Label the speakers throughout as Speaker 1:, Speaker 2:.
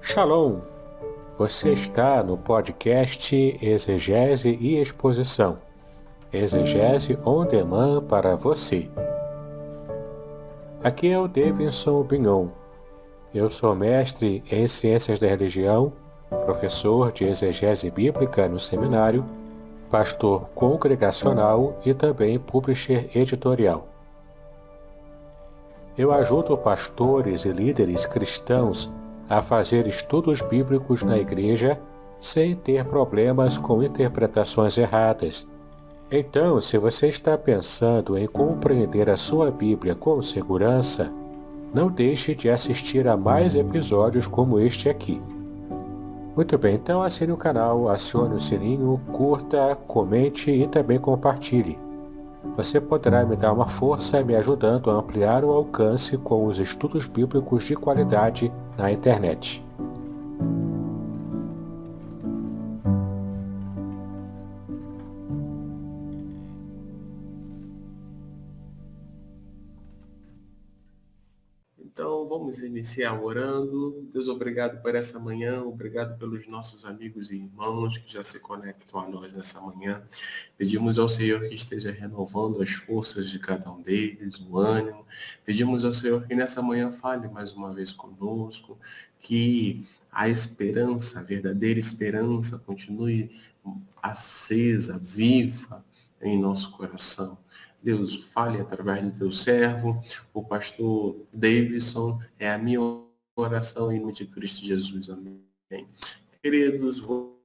Speaker 1: Shalom! Você está no podcast Exegese e Exposição. Exegese on demand para você. Aqui é o Davidson Bignon. Eu sou mestre em Ciências da Religião, professor de Exegese Bíblica no seminário, pastor congregacional e também publisher editorial. Eu ajudo pastores e líderes cristãos a fazer estudos bíblicos na igreja sem ter problemas com interpretações erradas. Então, se você está pensando em compreender a sua Bíblia com segurança, não deixe de assistir a mais episódios como este aqui. Muito bem, então assine o canal, acione o sininho, curta, comente e também compartilhe. Você poderá me dar uma força me ajudando a ampliar o alcance com os estudos bíblicos de qualidade na internet.
Speaker 2: Então, vamos iniciar orando. Deus, obrigado por essa manhã, obrigado pelos nossos amigos e irmãos que já se conectam a nós nessa manhã. Pedimos ao Senhor que esteja renovando as forças de cada um deles, o ânimo. Pedimos ao Senhor que nessa manhã fale mais uma vez conosco, que a esperança, a verdadeira esperança, continue acesa, viva em nosso coração. Deus, fale através do teu servo, o pastor Davidson, é a minha oração em nome de Cristo Jesus. Amém. Queridos, vou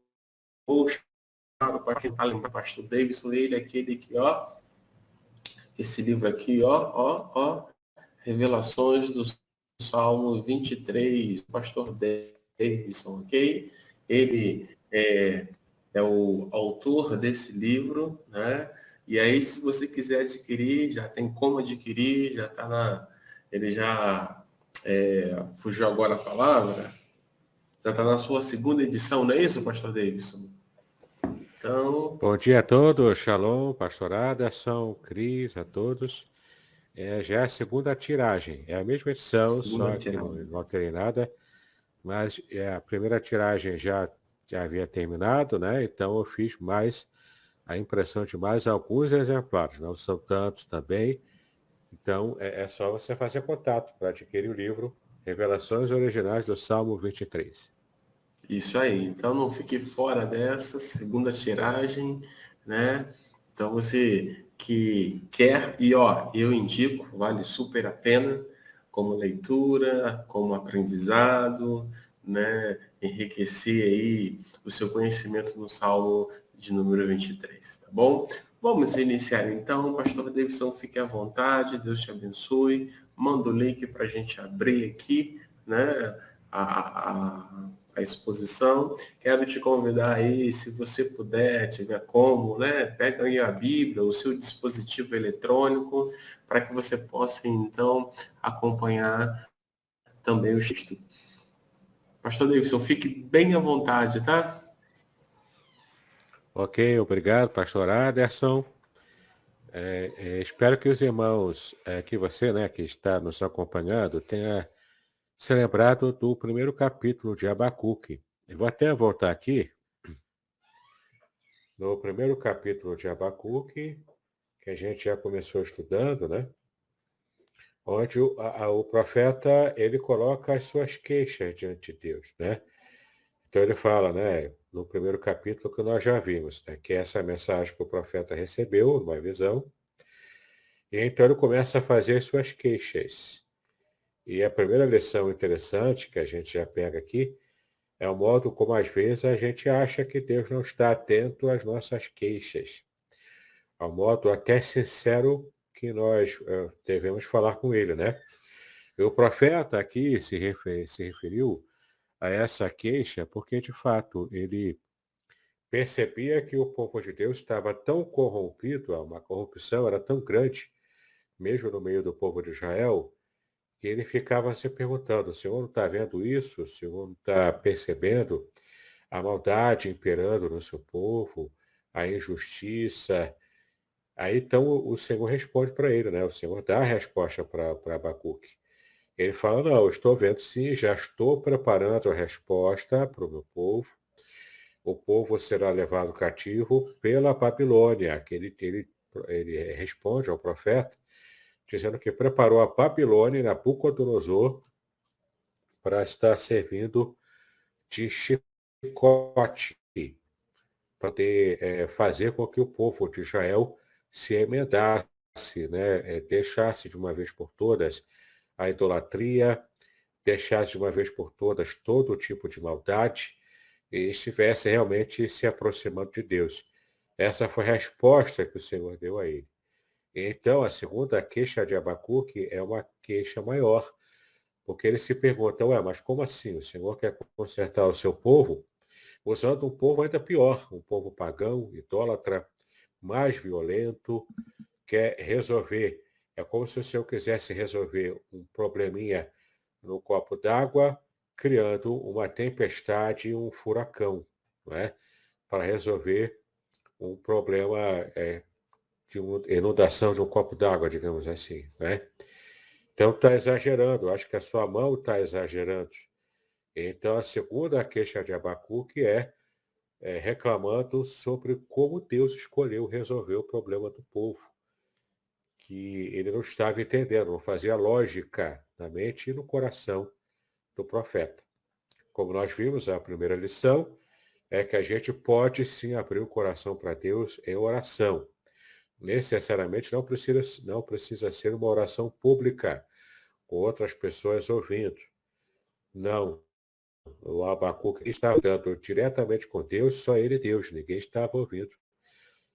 Speaker 2: chamar para quem está lembrando o pastor Davidson, ele é aquele que, esse livro aqui, Revelações do Salmo 23, pastor Davidson, ok? Ele é o autor desse livro, né? E aí, se você quiser adquirir, já tem como adquirir, já está ele já fugiu agora a palavra, já está na sua segunda edição, não é isso, pastor Davidson? Então,
Speaker 1: Bom dia a todos, Shalom, pastor Aderson, Cris, a todos. Já é a segunda tiragem, é a mesma edição,
Speaker 2: segunda
Speaker 1: só que não,
Speaker 2: tiragem.
Speaker 1: não alterei nada, mas a primeira tiragem já havia terminado, né? Então eu fiz mais a impressão de mais alguns exemplares, não são tantos também. Então é só você fazer contato para adquirir o livro Revelações Originais do Salmo 23.
Speaker 2: Isso aí. Então não fique fora dessa segunda tiragem, né? Então você que quer, e eu indico, vale super a pena, como leitura, como aprendizado, né? Enriquecer aí o seu conhecimento no Salmo de número 23, tá bom? Vamos iniciar então, Pastor Davidson, fique à vontade, Deus te abençoe. Manda o link para a gente abrir aqui, né? A exposição. Quero te convidar aí, se você puder, tiver como, né? Pega aí a Bíblia, o seu dispositivo eletrônico, para que você possa, então, acompanhar também o texto. Pastor Davidson, fique bem à vontade, tá?
Speaker 1: Ok, obrigado, pastor Aderson. Espero que os irmãos, que você, né, que está nos acompanhando, tenha se lembrado do primeiro capítulo de Abacuque. Eu vou até voltar aqui no primeiro capítulo de Abacuque, que a gente já começou estudando, né? Onde o profeta, ele coloca as suas queixas diante de Deus, né? Então ele fala, né, no primeiro capítulo que nós já vimos, né, que é essa mensagem que o profeta recebeu, numa visão, e então ele começa a fazer as suas queixas. E a primeira lição interessante que a gente já pega aqui é o modo como às vezes a gente acha que Deus não está atento às nossas queixas, ao modo até sincero que nós devemos falar com ele, né? E o profeta aqui se referiu a essa queixa porque, de fato, ele percebia que o povo de Deus estava tão corrompido, uma corrupção era tão grande, mesmo no meio do povo de Israel, que ele ficava se perguntando, o Senhor não está vendo isso? O Senhor não está percebendo a maldade imperando no seu povo, a injustiça? Aí então o Senhor responde para ele, né? O Senhor dá a resposta para Abacuque. Ele fala, não, eu estou vendo sim, já estou preparando a resposta para o meu povo. O povo será levado cativo pela Babilônia. Ele responde ao profeta, dizendo que preparou a Babilônia e Nabucodonosor para estar servindo de chicote, para fazer com que o povo de Israel se emendasse, né? Deixasse de uma vez por todas a idolatria, deixasse de uma vez por todas todo tipo de maldade e estivesse realmente se aproximando de Deus. Essa foi a resposta que o Senhor deu a ele. Então, a segunda queixa de Abacuque é uma queixa maior, porque ele se pergunta, ué, mas como assim? O Senhor quer consertar o seu povo usando um povo ainda pior, um povo pagão, idólatra, mais violento, quer resolver. É como se o Senhor quisesse resolver um probleminha no copo d'água, criando uma tempestade e um furacão, não é? Para resolver um problema de inundação de um copo d'água, digamos assim. Né? Então está exagerando, acho que a sua mão está exagerando. Então a segunda queixa de Abacuque reclamando sobre como Deus escolheu resolver o problema do povo, que ele não estava entendendo, não fazia lógica na mente e no coração do profeta. Como nós vimos, a primeira lição é que a gente pode sim abrir o coração para Deus em oração. Necessariamente não precisa ser uma oração pública, com outras pessoas ouvindo. Não. O Abacuque estava dando diretamente com Deus, só ele e Deus, ninguém estava ouvindo.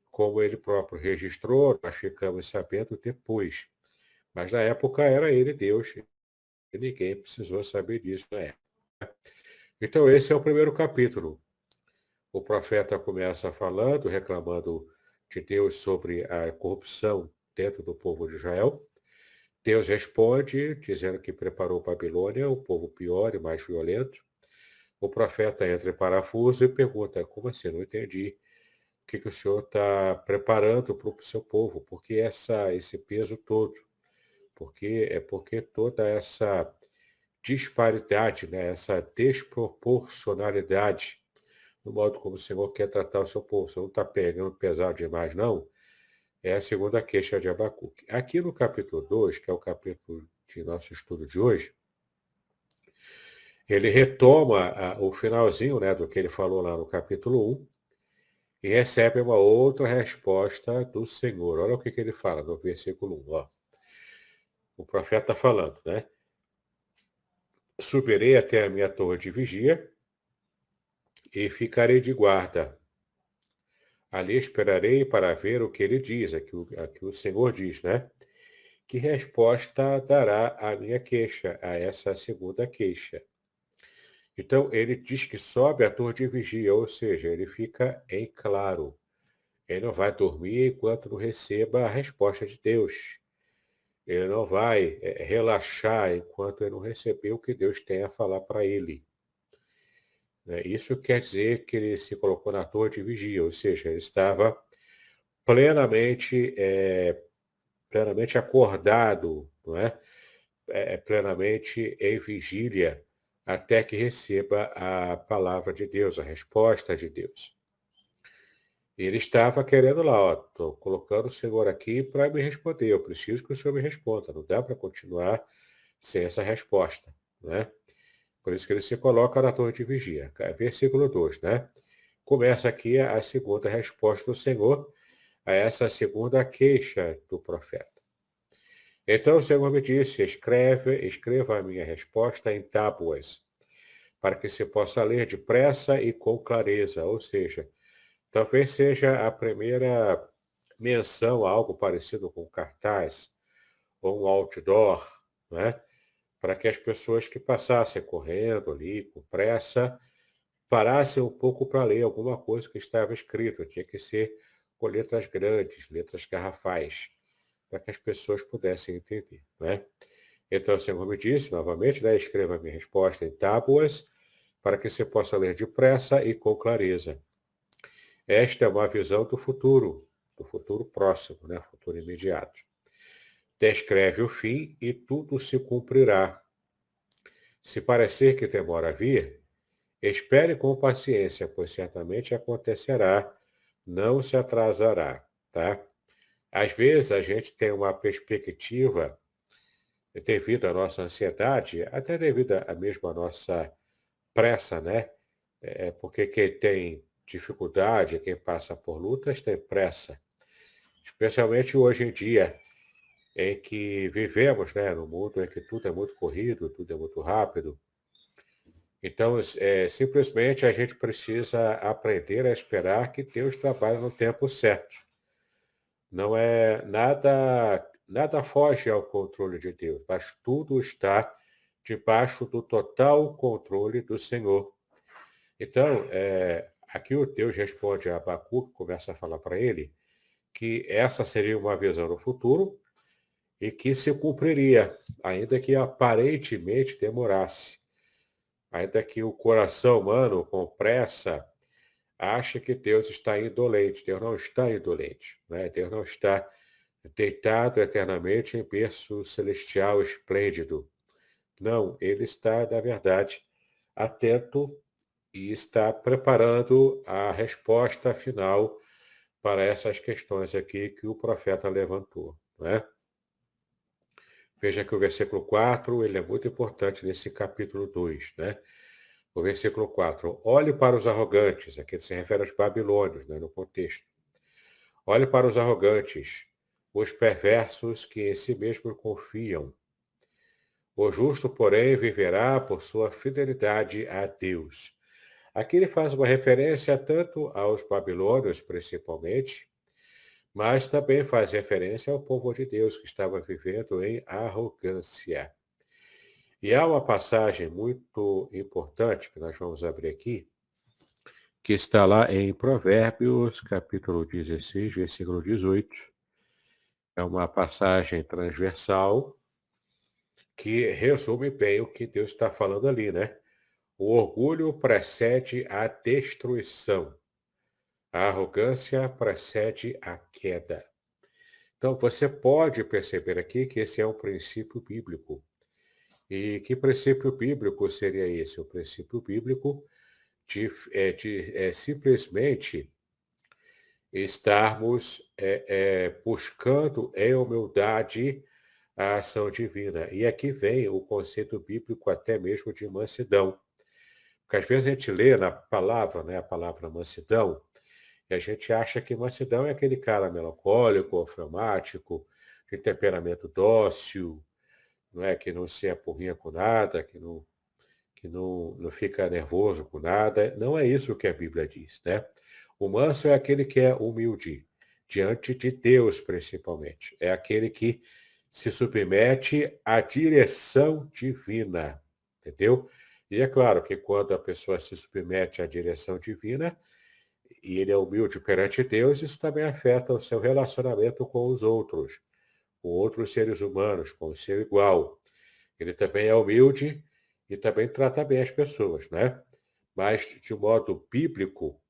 Speaker 1: Como ele próprio registrou, nós ficamos sabendo depois. Mas na época era ele Deus, e ninguém precisou saber disso na época. Então esse é o primeiro capítulo. O profeta começa falando, reclamando de Deus sobre a corrupção dentro do povo de Israel. Deus responde, dizendo que preparou Babilônia, o povo pior e mais violento. O profeta entra em parafuso e pergunta, como assim? Não entendi. O que o senhor está preparando para o seu povo? Por que esse peso todo? Porque toda essa disparidade, né? Essa desproporcionalidade no modo como o Senhor quer tratar o seu povo. Você não está pegando pesado demais, não. É a segunda queixa de Abacuque. Aqui no capítulo 2, que é o capítulo de nosso estudo de hoje, ele retoma o finalzinho, né, do que ele falou lá no capítulo 1 e recebe uma outra resposta do Senhor. Olha o que ele fala no versículo 1. Ó. O profeta está falando, né? Subirei até a minha torre de vigia e ficarei de guarda. Ali esperarei para ver o que ele diz, aqui o Senhor diz, né? Que resposta dará à minha queixa, a essa segunda queixa. Então, ele diz que sobe a torre de vigia, ou seja, ele fica em claro. Ele não vai dormir enquanto não receba a resposta de Deus. Ele não vai relaxar enquanto ele não receber o que Deus tem a falar para ele. Né? Isso quer dizer que ele se colocou na torre de vigia, ou seja, ele estava plenamente, plenamente acordado, não é? Plenamente em vigília, até que receba a palavra de Deus, a resposta de Deus. Ele estava querendo lá, ó, estou colocando o Senhor aqui para me responder, eu preciso que o Senhor me responda, não dá para continuar sem essa resposta, né? Por isso que ele se coloca na torre de vigia. Versículo 2, né? Começa aqui a segunda resposta do Senhor a essa segunda queixa do profeta. Então o Senhor me disse, escreva a minha resposta em tábuas, para que se possa ler depressa e com clareza, ou seja, talvez seja a primeira menção a algo parecido com cartaz ou um outdoor, né? Para que as pessoas que passassem correndo ali, com pressa, parassem um pouco para ler alguma coisa que estava escrito. Tinha que ser com letras grandes, letras garrafais, para que as pessoas pudessem entender, né? Então o Senhor me disse, novamente, né, escreva a minha resposta em tábuas, para que você possa ler depressa e com clareza. Esta é uma visão do futuro próximo, né, futuro imediato. Descreve o fim e tudo se cumprirá. Se parecer que demora a vir, espere com paciência, pois certamente acontecerá, não se atrasará, tá? Às vezes a gente tem uma perspectiva, devido à nossa ansiedade, até devido à mesma nossa pressa, né? Porque quem tem dificuldade, quem passa por lutas, tem pressa. Especialmente hoje em dia, em que vivemos, né, num mundo em que tudo é muito corrido, tudo é muito rápido. Então, simplesmente a gente precisa aprender a esperar que Deus trabalhe no tempo certo. Não é nada foge ao controle de Deus, mas tudo está debaixo do total controle do Senhor. Então, aqui o Deus responde a Abacuque, começa a falar para ele que essa seria uma visão no futuro e que se cumpriria, ainda que aparentemente demorasse. Ainda que o coração humano, com pressa, ache que Deus está indolente. Deus não está indolente, né? Deus não está deitado eternamente em berço celestial esplêndido. Não, ele está, na verdade, atento e está preparando a resposta final para essas questões aqui que o profeta levantou, né? Veja que o versículo 4, ele é muito importante nesse capítulo 2, né? O versículo 4, olhe para os arrogantes, aqui se refere aos babilônios, né, no contexto. Olhe para os arrogantes, os perversos que em si mesmos confiam. O justo, porém, viverá por sua fidelidade a Deus. Aqui ele faz uma referência tanto aos babilônios, principalmente, mas também faz referência ao povo de Deus que estava vivendo em arrogância. E há uma passagem muito importante que nós vamos abrir aqui, que está lá em Provérbios, capítulo 16, versículo 18. É uma passagem transversal que resume bem o que Deus está falando ali, né? O orgulho precede a destruição. A arrogância precede a queda. Então, você pode perceber aqui que esse é um princípio bíblico. E que princípio bíblico seria esse? O princípio bíblico de simplesmente estarmos buscando em humildade a ação divina. E aqui vem o conceito bíblico até mesmo de mansidão. Porque às vezes a gente lê na palavra, né, a palavra mansidão, e a gente acha que mansidão é aquele cara melancólico, fleumático, de temperamento dócil, não é? Que não se apurrinha com nada, que não fica nervoso com nada. Não é isso que a Bíblia diz, né? O manso é aquele que é humilde, diante de Deus, principalmente. É aquele que se submete à direção divina, entendeu? E é claro que quando a pessoa se submete à direção divina, e ele é humilde perante Deus, isso também afeta o seu relacionamento com os outros, com outros seres humanos, com o seu igual. Ele também é humilde e também trata bem as pessoas, né? Mas, de modo bíblico,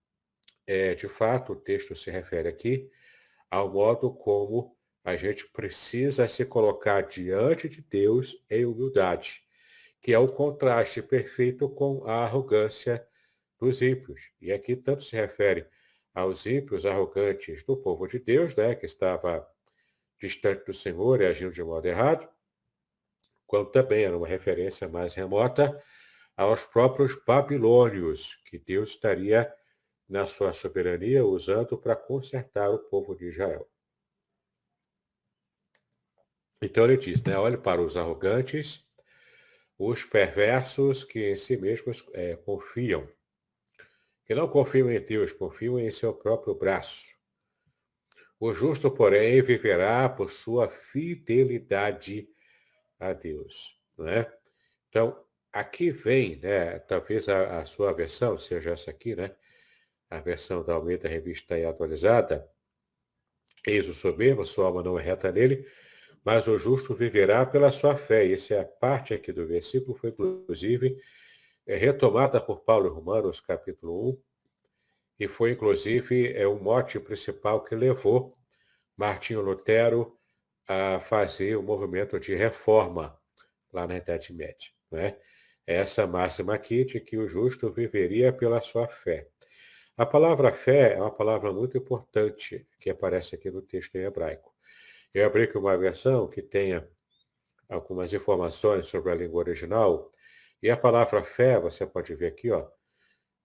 Speaker 1: de fato, o texto se refere aqui ao modo como a gente precisa se colocar diante de Deus em humildade, que é o contraste perfeito com a arrogância dos ímpios. E aqui tanto se refere aos ímpios arrogantes do povo de Deus, né, que estava distante do Senhor e agindo de modo errado, quanto também era uma referência mais remota aos próprios babilônios, que Deus estaria, na sua soberania, usando para consertar o povo de Israel. Então ele diz, né, olhe para os arrogantes, os perversos que em si mesmos confiam, que não confiam em Deus, confiam em seu próprio braço. O justo, porém, viverá por sua fidelidade a Deus, não é? Então, aqui vem, né, talvez a sua versão seja essa aqui, né? A versão da Almeida Revista e Atualizada. Eis o soberbo, sua alma não é reta nele, mas o justo viverá pela sua fé. E essa é a parte aqui do versículo, foi inclusive retomada por Paulo em Romanos, capítulo 1, e foi inclusive o mote principal que levou Martinho Lutero a fazer o movimento de reforma lá na Idade Média, né? essa máxima aqui de que o justo viveria pela sua fé. A palavra fé é uma palavra muito importante que aparece aqui no texto em hebraico. Eu abri aqui uma versão que tenha algumas informações sobre a língua original, e a palavra fé, você pode ver aqui, ó,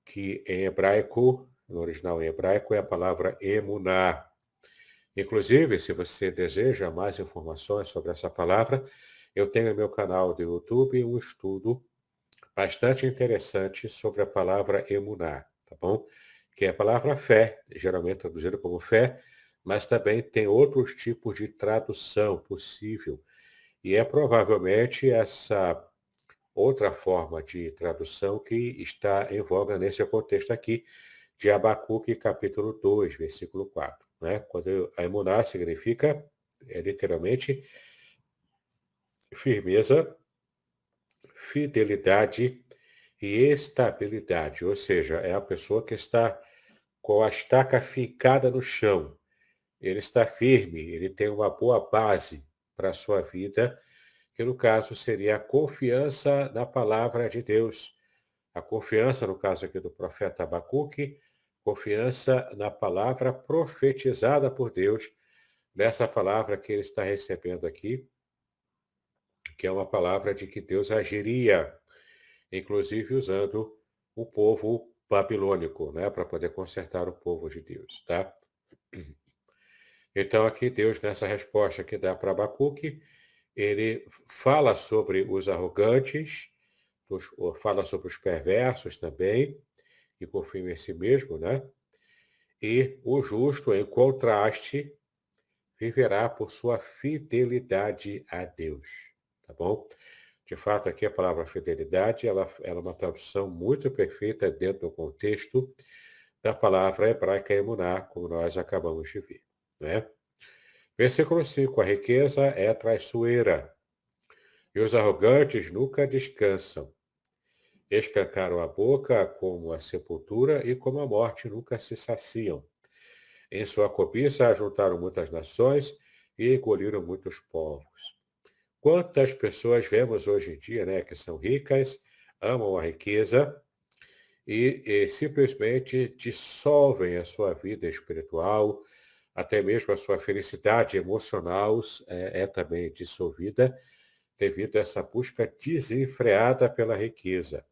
Speaker 1: que em hebraico, no original em hebraico, é a palavra emuná. Inclusive, se você deseja mais informações sobre essa palavra, eu tenho no meu canal do YouTube um estudo bastante interessante sobre a palavra emuná, tá bom? Que é a palavra fé, geralmente traduzida como fé, mas também tem outros tipos de tradução possível. E é provavelmente essa outra forma de tradução que está em voga nesse contexto aqui, de Abacuque, capítulo 2, versículo 4. Né? Quando a emuná significa, literalmente, firmeza, fidelidade e estabilidade. Ou seja, é a pessoa que está com a estaca fincada no chão. Ele está firme, ele tem uma boa base para a sua vida, que no caso seria a confiança na palavra de Deus. A confiança, no caso aqui do profeta Abacuque, confiança na palavra profetizada por Deus, nessa palavra que ele está recebendo aqui, que é uma palavra de que Deus agiria, inclusive usando o povo babilônico, né, para poder consertar o povo de Deus, tá? Então aqui Deus, nessa resposta que dá para Abacuque, ele fala sobre os arrogantes, fala sobre os perversos também, que confiam em si mesmo, né? E o justo, em contraste, viverá por sua fidelidade a Deus, tá bom? De fato, aqui a palavra fidelidade, ela é uma tradução muito perfeita dentro do contexto da palavra hebraica emuná, como nós acabamos de ver, né? Versículo 5, a riqueza é traiçoeira, e os arrogantes nunca descansam. Escancaram a boca como a sepultura e como a morte nunca se saciam. Em sua cobiça ajuntaram muitas nações e engoliram muitos povos. Quantas pessoas vemos hoje em dia, né, que são ricas, amam a riqueza e simplesmente dissolvem a sua vida espiritual, até mesmo a sua felicidade emocional é também dissolvida devido a essa busca desenfreada pela riqueza.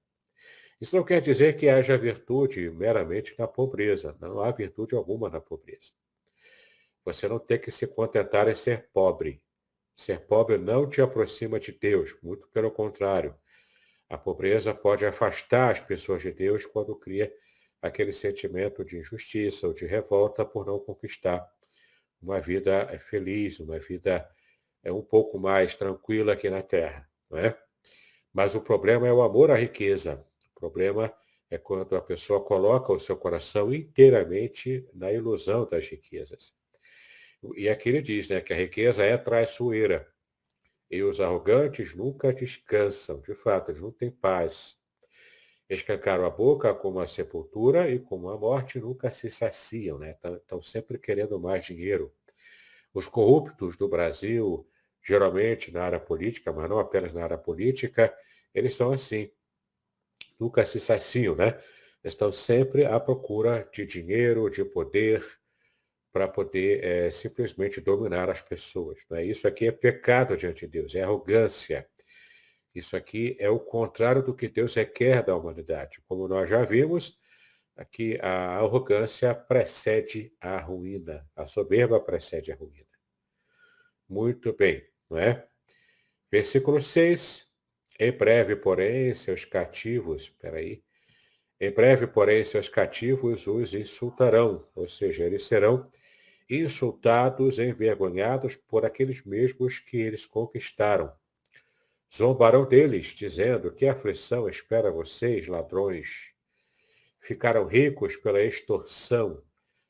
Speaker 1: Isso não quer dizer que haja virtude meramente na pobreza. Não há virtude alguma na pobreza. Você não tem que se contentar em ser pobre. Ser pobre não te aproxima de Deus, muito pelo contrário. A pobreza pode afastar as pessoas de Deus quando cria aquele sentimento de injustiça ou de revolta por não conquistar uma vida feliz, uma vida um pouco mais tranquila aqui na Terra, não é? Mas o problema é o amor à riqueza. O problema é quando a pessoa coloca o seu coração inteiramente na ilusão das riquezas. E aqui ele diz, né, que a riqueza é traiçoeira. E os arrogantes nunca descansam. De fato, eles não têm paz. Escancaram a boca como a sepultura e como a morte nunca se saciam, né? Estão sempre querendo mais dinheiro. Os corruptos do Brasil, geralmente na área política, mas não apenas na área política, eles são assim. Nunca se saciam, né? Estão sempre à procura de dinheiro, de poder, para poder simplesmente dominar as pessoas. Né? Isso aqui é pecado diante de Deus, é arrogância. Isso aqui é o contrário do que Deus requer da humanidade. Como nós já vimos, aqui a arrogância precede a ruína, a soberba precede a ruína. Muito bem, não é? Versículo 6. Em breve, porém, seus cativos, peraí, em breve, porém, seus cativos os insultarão, ou seja, eles serão insultados, envergonhados por aqueles mesmos que eles conquistaram. Zombarão deles, dizendo: que aflição espera vocês, ladrões? Ficaram ricos pela extorsão.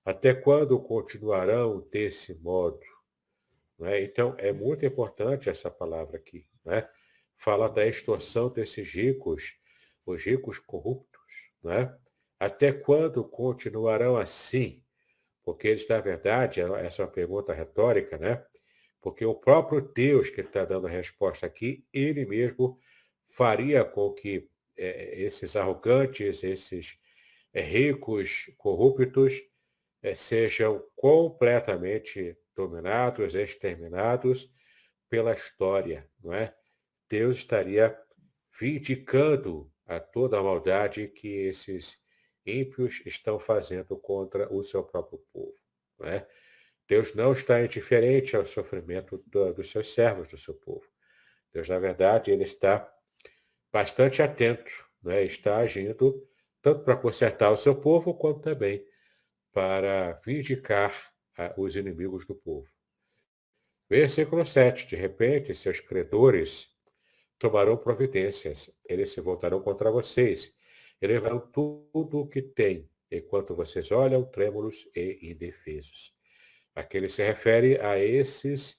Speaker 1: Até quando continuarão desse modo? Não é? Então, é muito importante essa palavra aqui. Né? Fala da extorsão desses ricos, os ricos corruptos. Né? Até quando continuarão assim? Porque eles, na verdade, essa é uma pergunta retórica, né? Porque o próprio Deus que está dando a resposta aqui, ele mesmo faria com que esses arrogantes, esses ricos corruptos, sejam completamente dominados, exterminados pela história, não é? Deus estaria vindicando a toda a maldade que esses ímpios estão fazendo contra o seu próprio povo, não é? Deus não está indiferente ao sofrimento dos seus servos, do seu povo. Deus, na verdade, ele está bastante atento, né? Está agindo tanto para consertar o seu povo, quanto também para vindicar os inimigos do povo. Versículo 7. De repente, seus credores tomarão providências. Eles se voltarão contra vocês e levarão tudo o que têm, enquanto vocês olham trêmulos e indefesos. Aqui ele se refere a esses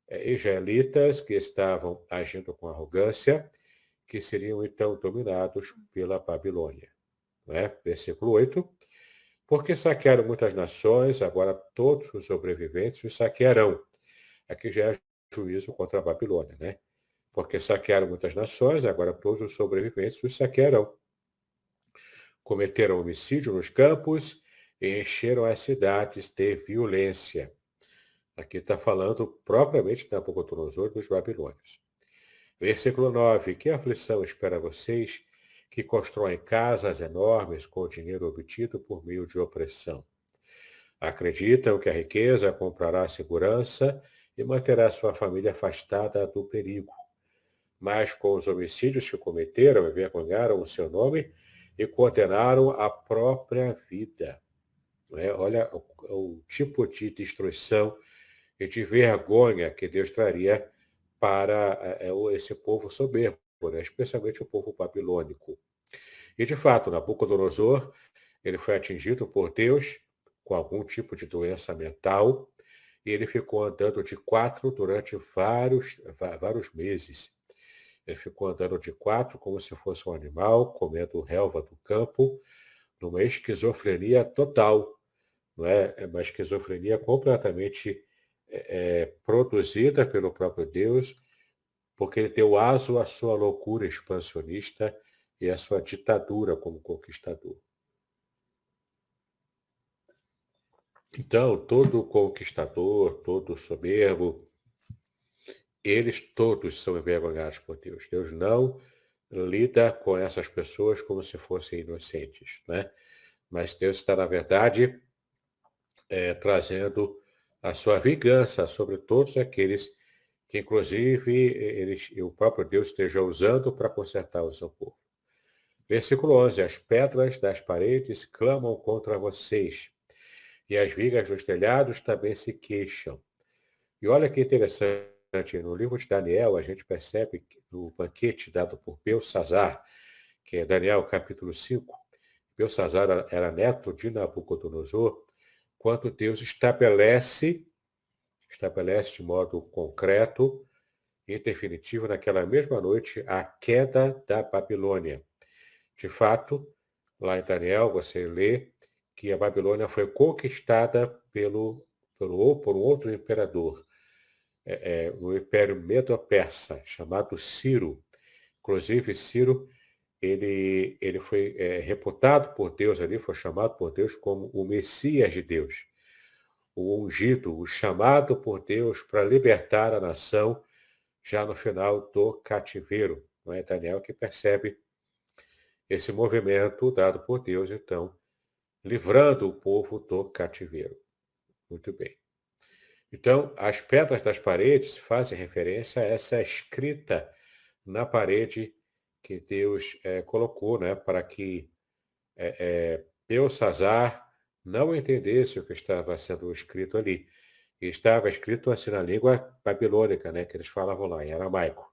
Speaker 1: israelitas que estavam agindo com arrogância, que seriam então dominados pela Babilônia. Não é? Versículo 8. Porque saquearam muitas nações, agora todos os sobreviventes os saquearão. Aqui já é juízo contra a Babilônia, né? Porque saquearam muitas nações, agora todos os sobreviventes os saquearão. Cometeram homicídio nos campos e encheram as cidades de violência. Aqui está falando propriamente de Nabucodonosor dos babilônios. Versículo 9. Que aflição espera vocês que constroem casas enormes com o dinheiro obtido por meio de opressão? Acreditam que a riqueza comprará segurança e manterá sua família afastada do perigo. Mas com os homicídios que cometeram, envergonharam o seu nome e condenaram a própria vida. Olha o tipo de destruição e de vergonha que Deus traria para esse povo soberbo, né? Especialmente o povo babilônico. E, de fato, Nabucodonosor, ele foi atingido por Deus com algum tipo de doença mental e ele ficou andando de quatro durante vários meses. Ele ficou andando de quatro como se fosse um animal, comendo relva do campo, numa esquizofrenia total, não é? É uma esquizofrenia completamente produzida pelo próprio Deus, porque ele deu aso à sua loucura expansionista e à sua ditadura como conquistador. Então, todo conquistador, todo soberbo, eles todos são envergonhados por Deus. Deus não lida com essas pessoas como se fossem inocentes, né? Mas Deus está, na verdade, trazendo a sua vingança sobre todos aqueles que, inclusive, o próprio Deus esteja usando para consertar o seu povo. Versículo 11. As pedras das paredes clamam contra vocês, e as vigas dos telhados também se queixam. E olha que interessante, no livro de Daniel, a gente percebe que no banquete dado por Belsazar, que é Daniel capítulo 5, Belsazar era neto de Nabucodonosor, quando Deus estabelece de modo concreto e definitivo naquela mesma noite a queda da Babilônia. De fato, lá em Daniel você lê que a Babilônia foi conquistada por um outro imperador, o Império Medo-Persa, chamado Ciro. Inclusive, Ciro, ele foi reputado por Deus ali, foi chamado por Deus como o Messias de Deus, o ungido, o chamado por Deus para libertar a nação já no final do cativeiro. Não é Daniel que percebe esse movimento dado por Deus, então, livrando o povo do cativeiro. Muito bem. Então, as pedras das paredes fazem referência a essa escrita na parede que Deus colocou, né, para que Belsazar não entendesse o que estava sendo escrito ali. E estava escrito assim na língua babilônica, né, que eles falavam lá, em aramaico.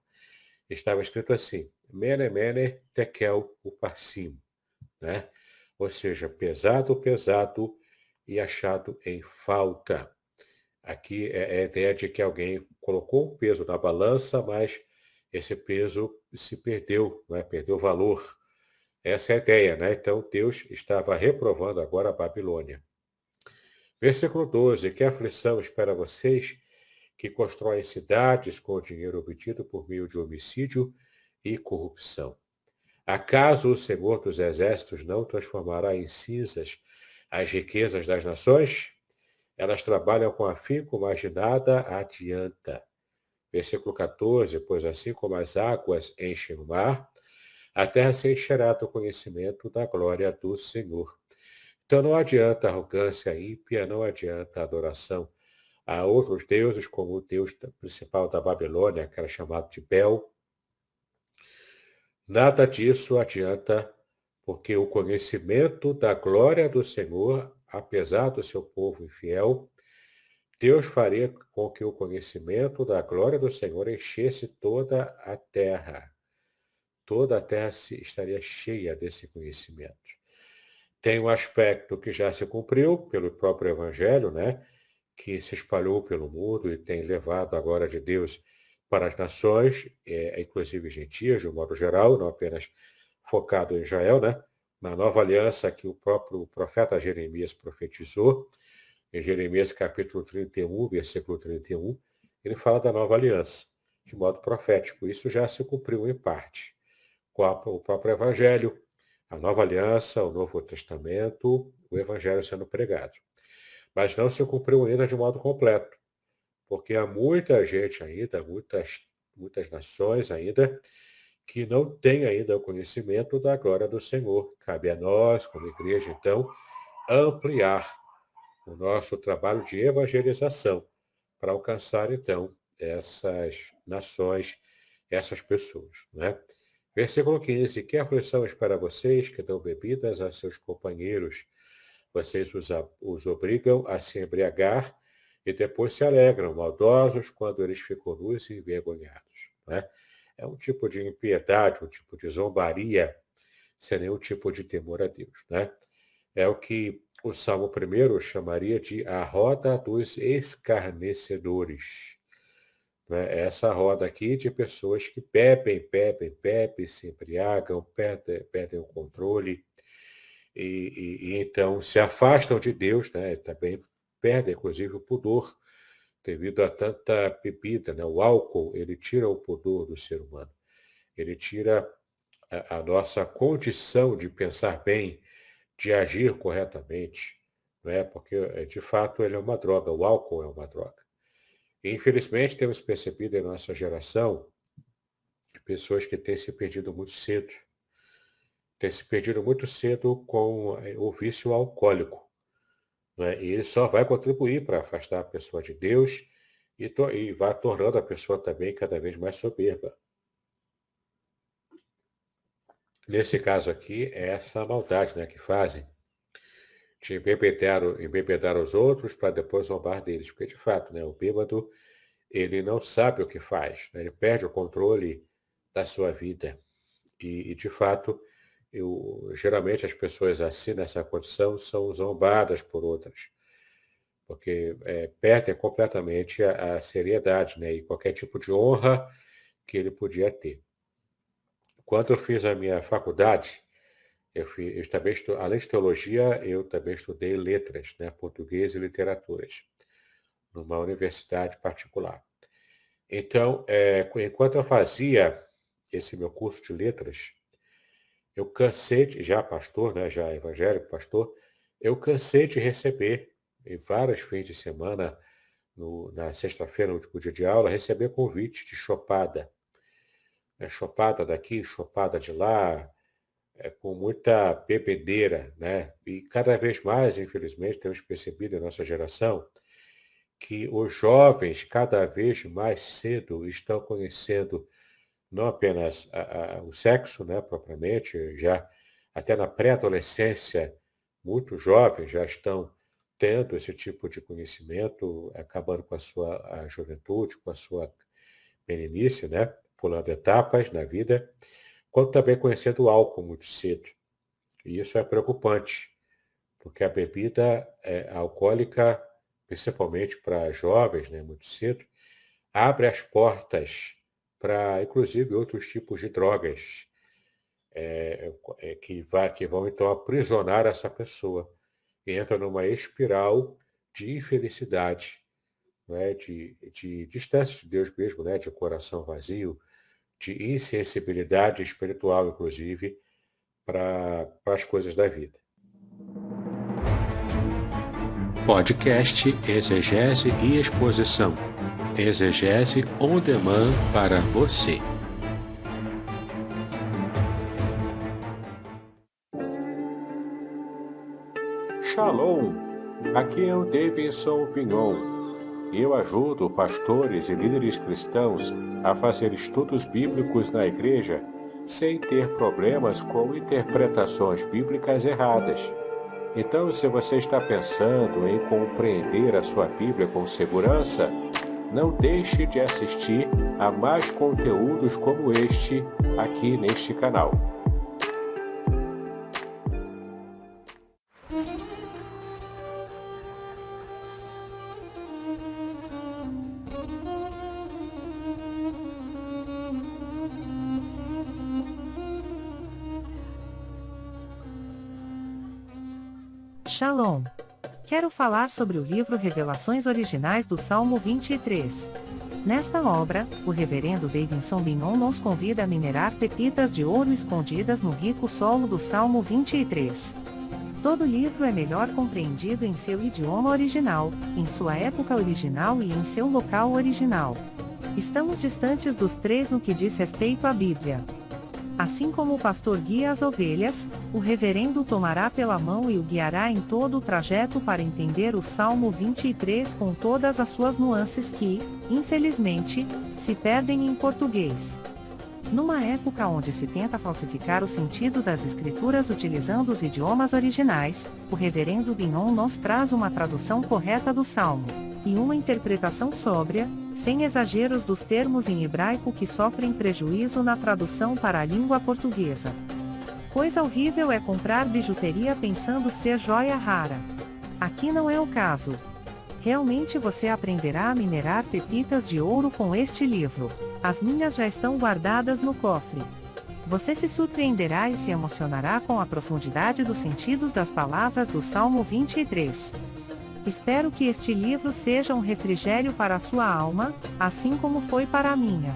Speaker 1: Estava escrito assim, Mene, Mene, Tekel, Upharsim, né? Ou seja, pesado, pesado e achado em falta. Aqui é a ideia de que alguém colocou um peso na balança, mas esse peso se perdeu, né? Perdeu valor. Essa é a ideia, né? Então Deus estava reprovando agora a Babilônia. Versículo 12. Que aflição espera vocês que constroem cidades com o dinheiro obtido por meio de homicídio e corrupção? Acaso o Senhor dos Exércitos não transformará em cinzas as riquezas das nações? Elas trabalham com afinco, mas de nada adianta. Versículo 14, pois assim como as águas enchem o mar, a terra se encherá do conhecimento da glória do Senhor. Então não adianta arrogância ímpia, não adianta adoração a outros deuses, como o deus principal da Babilônia, que era chamado de Bel. Nada disso adianta, porque o conhecimento da glória do Senhor, apesar do seu povo infiel, Deus faria com que o conhecimento da glória do Senhor enchesse toda a terra. Toda a terra estaria cheia desse conhecimento. Tem um aspecto que já se cumpriu pelo próprio Evangelho, né? Que se espalhou pelo mundo e tem levado a glória de Deus para as nações, inclusive gentias, de um modo geral, não apenas focado em Israel, né? Na nova aliança que o próprio profeta Jeremias profetizou, em Jeremias capítulo 31, versículo 31, ele fala da nova aliança, de modo profético. Isso já se cumpriu em parte, com o próprio Evangelho, a nova aliança, o Novo Testamento, o Evangelho sendo pregado. Mas não se cumpriu ainda de modo completo, porque há muita gente ainda, muitas nações ainda, que não têm ainda o conhecimento da glória do Senhor. Cabe a nós, como igreja, então, ampliar o nosso trabalho de evangelização para alcançar, então, essas nações, essas pessoas, né? Versículo 15. Que aflição espera vocês que dão bebidas a seus companheiros? Vocês os obrigam a se embriagar e depois se alegram, maldosos, quando eles ficam nus e envergonhados, né? É um tipo de impiedade, um tipo de zombaria, sem nenhum tipo de temor a Deus, né? É o que o Salmo 1 chamaria de a roda dos escarnecedores. Né? Essa roda aqui de pessoas que bebem, se embriagam, perdem o controle e então se afastam de Deus, né? Também perdem, inclusive, o pudor devido a tanta bebida. Né? O álcool, ele tira o pudor do ser humano. Ele tira a nossa condição de pensar bem, de agir corretamente, né? Porque, de fato, ele é uma droga, o álcool é uma droga. E, infelizmente, temos percebido em nossa geração pessoas que têm se perdido muito cedo. Têm se perdido muito cedo com o vício alcoólico. Né? E ele só vai contribuir para afastar a pessoa de Deus e vai tornando a pessoa também cada vez mais soberba. Nesse caso aqui, é essa maldade, né, que fazem de embebedar os outros para depois zombar deles. Porque, de fato, né, o bêbado, ele não sabe o que faz, né? Ele perde o controle da sua vida. De fato, geralmente as pessoas assim, nessa condição, são zombadas por outras, porque perdem completamente a seriedade, né? E qualquer tipo de honra que ele podia ter. Quando eu fiz a minha faculdade, eu também além de teologia, eu também estudei letras, né? Português e literaturas, numa universidade particular. Então, enquanto eu fazia esse meu curso de letras, eu cansei, já pastor, né, já evangélico, pastor, eu cansei de receber, em vários fins de semana, na sexta-feira, no último dia de aula, receber convite de chopada. Chopada daqui, chopada de lá, com muita bebedeira, né? E cada vez mais, infelizmente, temos percebido em nossa geração que os jovens, cada vez mais cedo, estão conhecendo não apenas o sexo, né, propriamente, já até na pré-adolescência, muitos jovens já estão tendo esse tipo de conhecimento, acabando com a juventude, com a sua meninice, né, pulando etapas na vida, quanto também conhecendo o álcool muito cedo. E isso é preocupante, porque a bebida alcoólica, principalmente para jovens, né, muito cedo, abre as portas para, inclusive, outros tipos de drogas que vão, então, aprisionar essa pessoa. E entra numa espiral de infelicidade, né, de distância de Deus mesmo, né, de coração vazio, de insensibilidade espiritual, inclusive, para as coisas da vida. Podcast Exegese e Exposição. Exegese on demand para você. Shalom! Aqui é o Davidson Pignon. Eu ajudo pastores e líderes cristãos a fazer estudos bíblicos na igreja sem ter problemas com interpretações bíblicas erradas. Então, se você está pensando em compreender a sua Bíblia com segurança, não deixe de assistir a mais conteúdos como este aqui neste canal.
Speaker 3: Shalom! Quero falar sobre o livro Revelações Originais do Salmo 23. Nesta obra, o reverendo Davidson Pignon nos convida a minerar pepitas de ouro escondidas no rico solo do Salmo 23. Todo livro é melhor compreendido em seu idioma original, em sua época original e em seu local original. Estamos distantes dos três no que diz respeito à Bíblia. Assim como o pastor guia as ovelhas, o reverendo tomará pela mão e o guiará em todo o trajeto para entender o Salmo 23 com todas as suas nuances que, infelizmente, se perdem em português. Numa época onde se tenta falsificar o sentido das escrituras utilizando os idiomas originais, o reverendo Pignon nos traz uma tradução correta do Salmo, e uma interpretação sóbria, sem exageros dos termos em hebraico que sofrem prejuízo na tradução para a língua portuguesa. Coisa horrível é comprar bijuteria pensando ser joia rara. Aqui não é o caso. Realmente você aprenderá a minerar pepitas de ouro com este livro. As minhas já estão guardadas no cofre. Você se surpreenderá e se emocionará com a profundidade dos sentidos das palavras do Salmo 23. Espero que este livro seja um refrigério para a sua alma, assim como foi para a minha.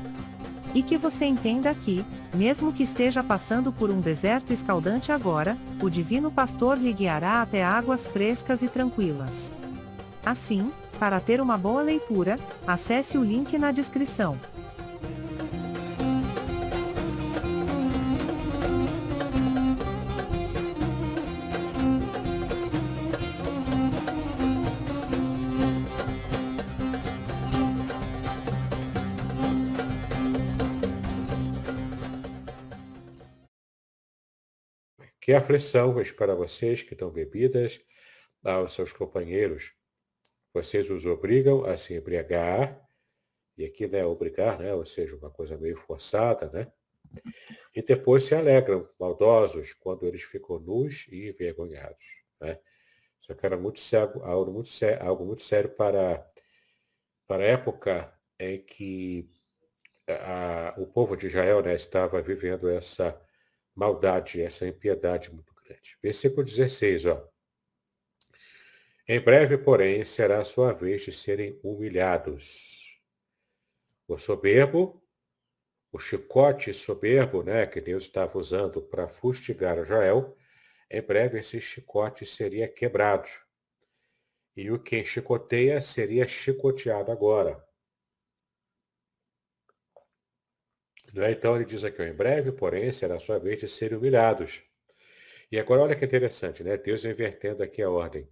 Speaker 3: E que você entenda que, mesmo que esteja passando por um deserto escaldante agora, o Divino Pastor lhe guiará até águas frescas e tranquilas. Assim, para ter uma boa leitura, acesse o link na descrição.
Speaker 1: Que aflição para vocês que dão bebidas aos seus companheiros. Vocês os obrigam a se embriagar, e aqui não é obrigar, né? Ou seja, uma coisa meio forçada, né? E depois se alegram, maldosos, quando eles ficam nus e envergonhados, né? Isso aqui era muito sério, algo muito sério para a época em que o povo de Israel, né, estava vivendo essa maldade, essa impiedade muito grande. Versículo 16, ó. Em breve, porém, será a sua vez de serem humilhados. O soberbo, o chicote soberbo, né, que Deus estava usando para fustigar Israel, em breve esse chicote seria quebrado. E o que chicoteia seria chicoteado agora. Então ele diz aqui, em breve, porém, será a sua vez de serem humilhados. E agora olha que interessante, né? Deus invertendo aqui a ordem.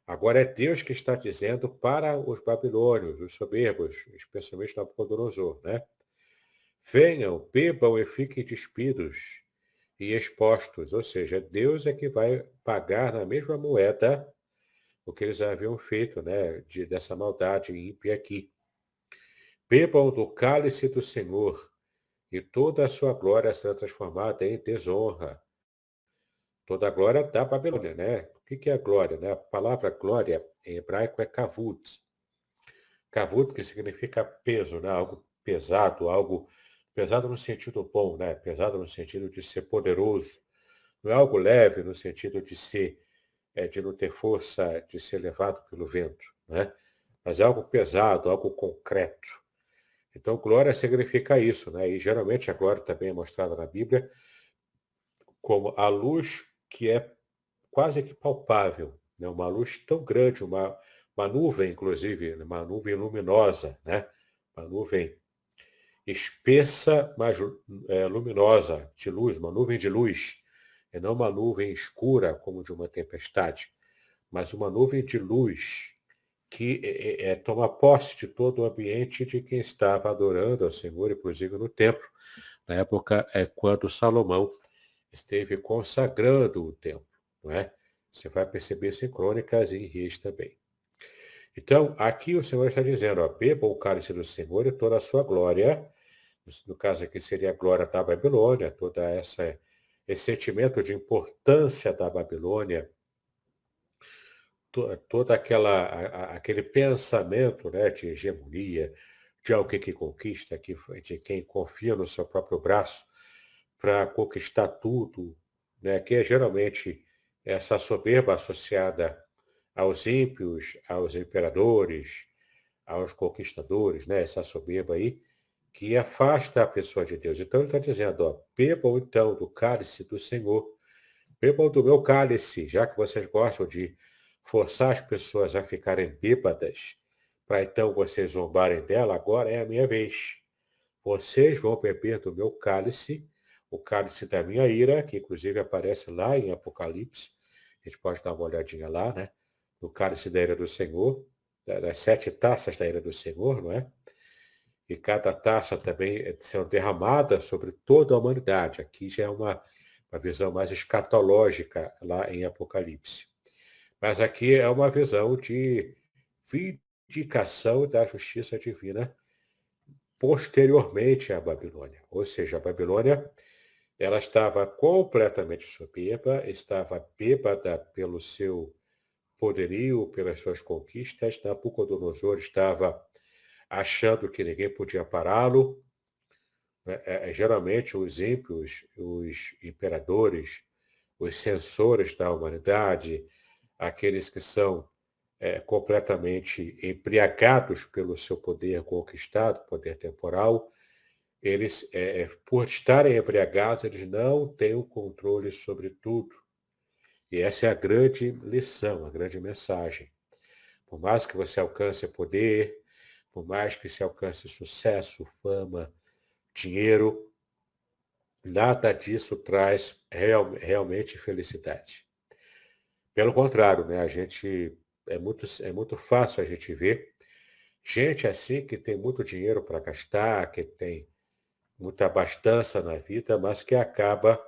Speaker 1: Agora é Deus que está dizendo para os babilônios, os soberbos, especialmente Nabucodonosor, né? Venham, bebam e fiquem despidos e expostos. Ou seja, Deus é que vai pagar na mesma moeda o que eles haviam feito, né? Dessa maldade ímpia aqui. Bebam do cálice do Senhor e toda a sua glória será transformada em desonra. Toda a glória da Babilônia, né? O que é a glória, né? A palavra glória em hebraico é kavud. Kavud, que significa peso, né? Algo pesado no sentido bom, né? Pesado no sentido de ser poderoso. Não é algo leve no sentido de ser, de não ter força, de ser levado pelo vento, né? Mas é algo pesado, algo concreto. Então, glória significa isso, né? E geralmente a glória também é mostrada na Bíblia como a luz que é quase que palpável, né? Uma luz tão grande, uma nuvem, inclusive, uma nuvem luminosa, né? Uma nuvem espessa, mas luminosa, de luz, uma nuvem de luz, e não uma nuvem escura como de uma tempestade, mas uma nuvem de luz que toma posse de todo o ambiente de quem estava adorando ao Senhor, inclusive no templo. Na época quando Salomão esteve consagrando o templo, não é? Você vai perceber isso em Crônicas e em Reis também. Então, aqui o Senhor está dizendo, ó, beba o cálice do Senhor e toda a sua glória, no caso aqui seria a glória da Babilônia, esse sentimento de importância da Babilônia, toda aquele pensamento, né, de hegemonia, de alguém que conquista, de quem confia no seu próprio braço para conquistar tudo, né, que é geralmente essa soberba associada aos ímpios, aos imperadores, aos conquistadores, né, essa soberba aí, que afasta a pessoa de Deus. Então ele está dizendo, ó, bebam então do cálice do Senhor, bebam do meu cálice, já que vocês gostam de forçar as pessoas a ficarem bêbadas, para então vocês zombarem dela, agora é a minha vez. Vocês vão beber do meu cálice, o cálice da minha ira, que inclusive aparece lá em Apocalipse. A gente pode dar uma olhadinha lá, né? No cálice da ira do Senhor, das 7 taças da ira do Senhor, não é? E cada taça também sendo derramada sobre toda a humanidade. Aqui já é uma visão mais escatológica lá em Apocalipse. Mas aqui é uma visão de vindicação da justiça divina posteriormente à Babilônia. Ou seja, a Babilônia ela estava completamente soberba, estava bêbada pelo seu poderio, pelas suas conquistas. Nabucodonosor estava achando que ninguém podia pará-lo. Geralmente os ímpios, os imperadores, os censores da humanidade, aqueles que são completamente embriagados pelo seu poder conquistado, poder temporal, eles, por estarem embriagados, eles não têm o controle sobre tudo. E essa é a grande lição, a grande mensagem. Por mais que você alcance poder, por mais que se alcance sucesso, fama, dinheiro, nada disso traz realmente felicidade. Pelo contrário, né, é muito fácil a gente ver gente assim que tem muito dinheiro para gastar, que tem muita abastança na vida, mas que acaba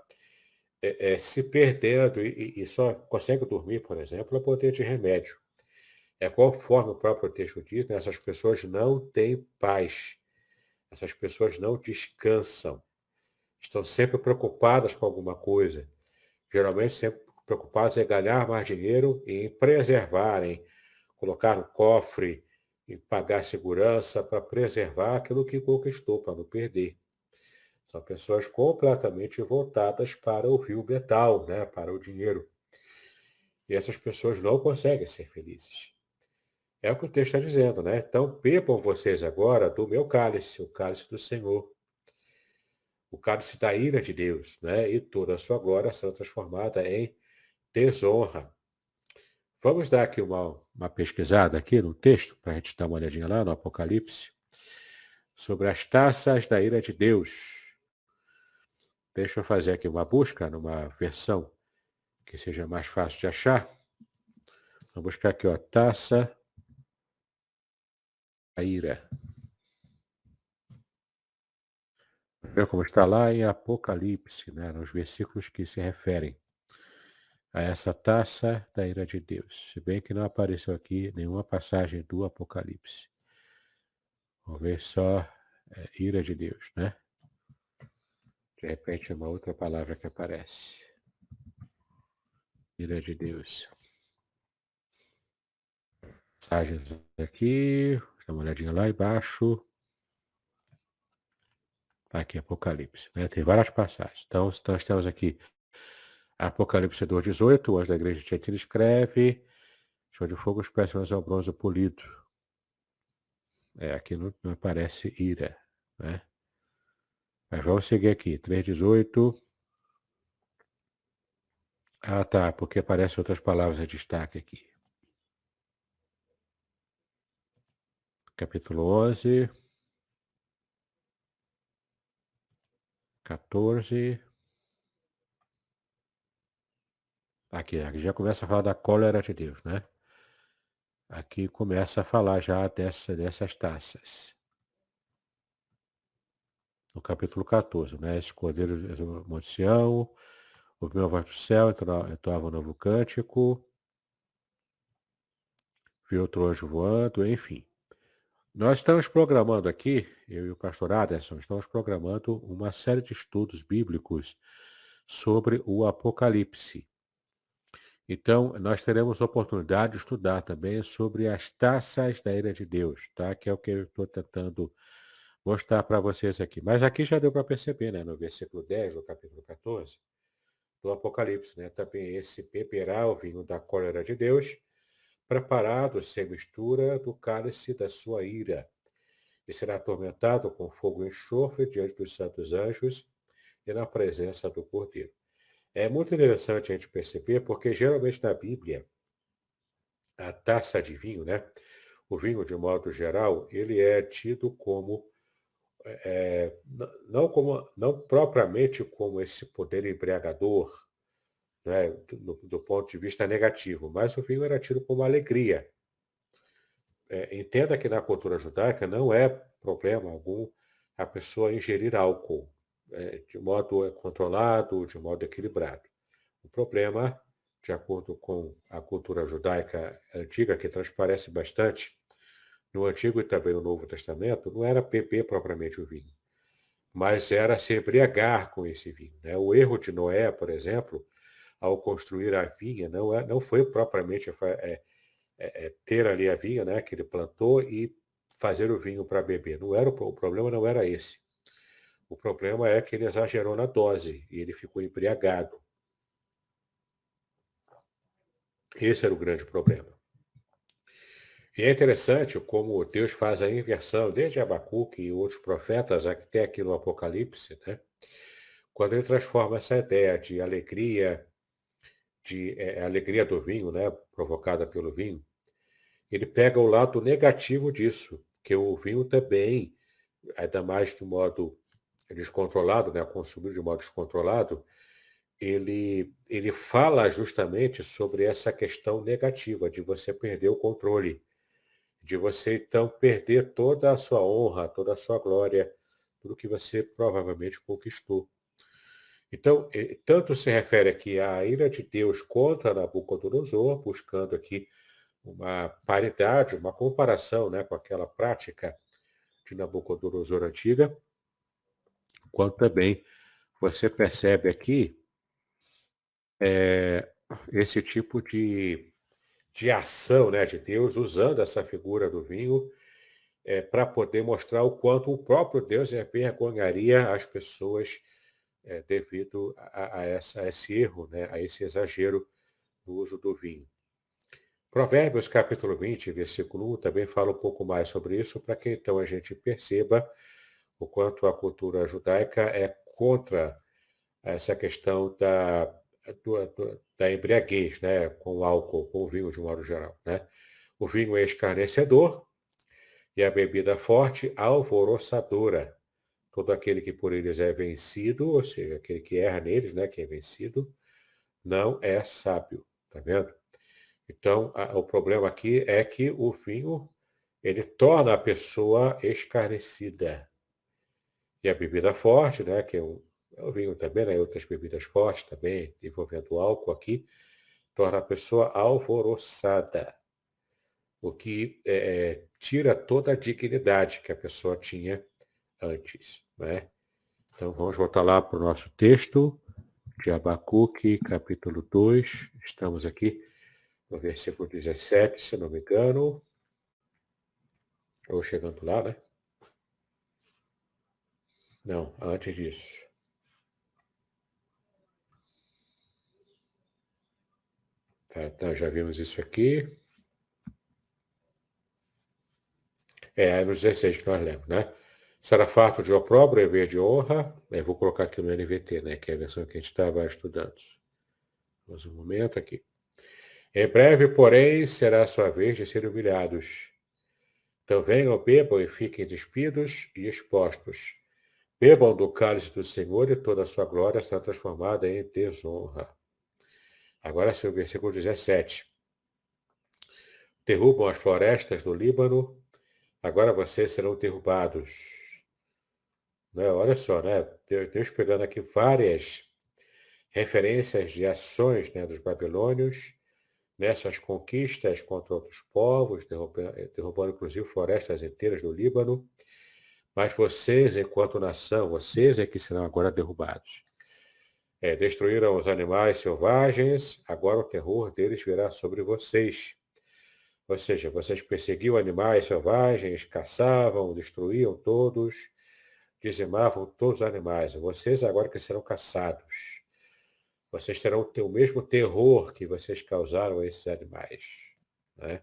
Speaker 1: se perdendo e só consegue dormir, por exemplo, a poder de remédio. Conforme o próprio texto diz, né, essas pessoas não têm paz, essas pessoas não descansam, estão sempre preocupadas com alguma coisa, geralmente sempre preocupadas em ganhar mais dinheiro e em preservar, em colocar no cofre, em pagar segurança para preservar aquilo que conquistou, para não perder. São pessoas completamente voltadas para o rio metal, né? Para o dinheiro. E essas pessoas não conseguem ser felizes. É o que o texto está dizendo, né? Então, bebam vocês agora do meu cálice, o cálice do Senhor, o cálice da ira de Deus, né? E toda a sua glória será transformada em desonra. Vamos dar aqui uma pesquisada aqui no texto, para a gente dar uma olhadinha lá no Apocalipse, sobre as taças da ira de Deus. Deixa eu fazer aqui uma busca numa versão que seja mais fácil de achar. Vou buscar aqui, ó, taça da ira. Ver como está lá em Apocalipse, né, nos versículos que se referem a essa taça da ira de Deus. Se bem que não apareceu aqui nenhuma passagem do Apocalipse. Vamos ver só ira de Deus, né? De repente é uma outra palavra que aparece. Ira de Deus. Passagens aqui. Dá uma olhadinha lá embaixo. Tá aqui, Apocalipse. Né? Tem várias passagens. Então, nós temos aqui Apocalipse 2,18. O anjo da igreja de Tiatira escreve: Chão de fogo, os pés ao bronze polido. Aqui não aparece ira, né? Mas vamos seguir aqui, 3,18. Ah, tá, porque aparecem outras palavras de destaque aqui. Capítulo 11, 14. Aqui já começa a falar da cólera de Deus, né? Aqui começa a falar já dessas taças. No capítulo 14, né? Esse cordeiro do Monte Sião, ouviu a voz do céu, entoava um novo cântico, viu outro anjo voando, enfim. Nós estamos programando aqui, eu e o pastor Aderson, estamos programando uma série de estudos bíblicos sobre o Apocalipse. Então, nós teremos oportunidade de estudar também sobre as taças da ira de Deus, tá? Que é o que eu estou tentando mostrar para vocês aqui. Mas aqui já deu para perceber, né? No versículo 10 do capítulo 14 do Apocalipse, né? Também esse beberá o vinho da cólera de Deus, preparado sem mistura do cálice da sua ira, e será atormentado com fogo e enxofre diante dos santos anjos e na presença do Cordeiro. É muito interessante a gente perceber, porque geralmente na Bíblia, a taça de vinho, né? O vinho, de modo geral, ele é tido como, não propriamente como esse poder embriagador, né? Do ponto de vista negativo, mas o vinho era tido como alegria. Entenda que na cultura judaica não é problema algum a pessoa ingerir álcool de modo controlado, de modo equilibrado. O problema, de acordo com a cultura judaica antiga, que transparece bastante no Antigo e também no Novo Testamento, não era beber propriamente o vinho, mas era se embriagar com esse vinho, né? O erro de Noé, por exemplo, ao construir a vinha, não foi propriamente ter ali a vinha, né, que ele plantou e fazer o vinho para beber. O problema não era esse. O problema é que ele exagerou na dose e ele ficou embriagado. Esse era o grande problema. E é interessante como Deus faz a inversão, desde Abacuque e outros profetas, até aqui no Apocalipse, né? Quando ele transforma essa ideia de alegria, alegria do vinho, né, provocada pelo vinho, ele pega o lado negativo disso, que o vinho também, ainda mais de modo descontrolado, né, consumido de modo descontrolado, ele fala justamente sobre essa questão negativa de você perder o controle, de você então perder toda a sua honra, toda a sua glória, tudo que você provavelmente conquistou. Então, tanto se refere aqui à ira de Deus contra Nabucodonosor, buscando aqui uma paridade, uma comparação, né, com aquela prática de Nabucodonosor antiga, quanto também você percebe aqui esse tipo de ação, né, de Deus usando essa figura do vinho para poder mostrar o quanto o próprio Deus envergonharia as pessoas devido a esse erro, né, a esse exagero no uso do vinho. Provérbios capítulo 20, versículo 1, também fala um pouco mais sobre isso, para que então a gente perceba o quanto a cultura judaica é contra essa questão da embriaguez, né, com o álcool, com o vinho de um modo geral. Né? O vinho é escarnecedor e a bebida forte alvoroçadora. Todo aquele que por eles é vencido, ou seja, aquele que erra neles, né, que é vencido, não é sábio. Tá vendo? Então, o problema aqui é que o vinho, ele torna a pessoa escarnecida. E a bebida forte, né, que é o vinho também, né, outras bebidas fortes também, envolvendo álcool aqui, torna a pessoa alvoroçada, o que tira toda a dignidade que a pessoa tinha antes. Né? Então, vamos voltar lá para o nosso texto de Abacuque, capítulo 2. Estamos aqui no versículo 17, se não me engano. Ou chegando lá, né? Não, antes disso. Tá, então, já vimos isso aqui. Aí no 16 que nós lemos, né? Será farto de opróbrio, em vez de honra. Eu vou colocar aqui no NVT, né? Que é a versão que a gente estava estudando. Vamos um momento aqui. Em breve, porém, será a sua vez de serem humilhados. Então venham, bebam e fiquem despidos e expostos. Bebam do cálice do Senhor e toda a sua glória será transformada em desonra. Agora sim, o versículo 17. Derrubam as florestas do Líbano, agora vocês serão derrubados. Né? Olha só, né? Deus pegando aqui várias referências de ações, né, dos babilônios, nessas conquistas contra outros povos, derrubando inclusive florestas inteiras do Líbano. Mas vocês, enquanto nação, vocês é que serão agora derrubados. Destruíram os animais selvagens, agora o terror deles virá sobre vocês. Ou seja, vocês perseguiam animais selvagens, caçavam, destruíam todos, dizimavam todos os animais. Vocês agora que serão caçados. Vocês terão o mesmo terror que vocês causaram a esses animais. Né?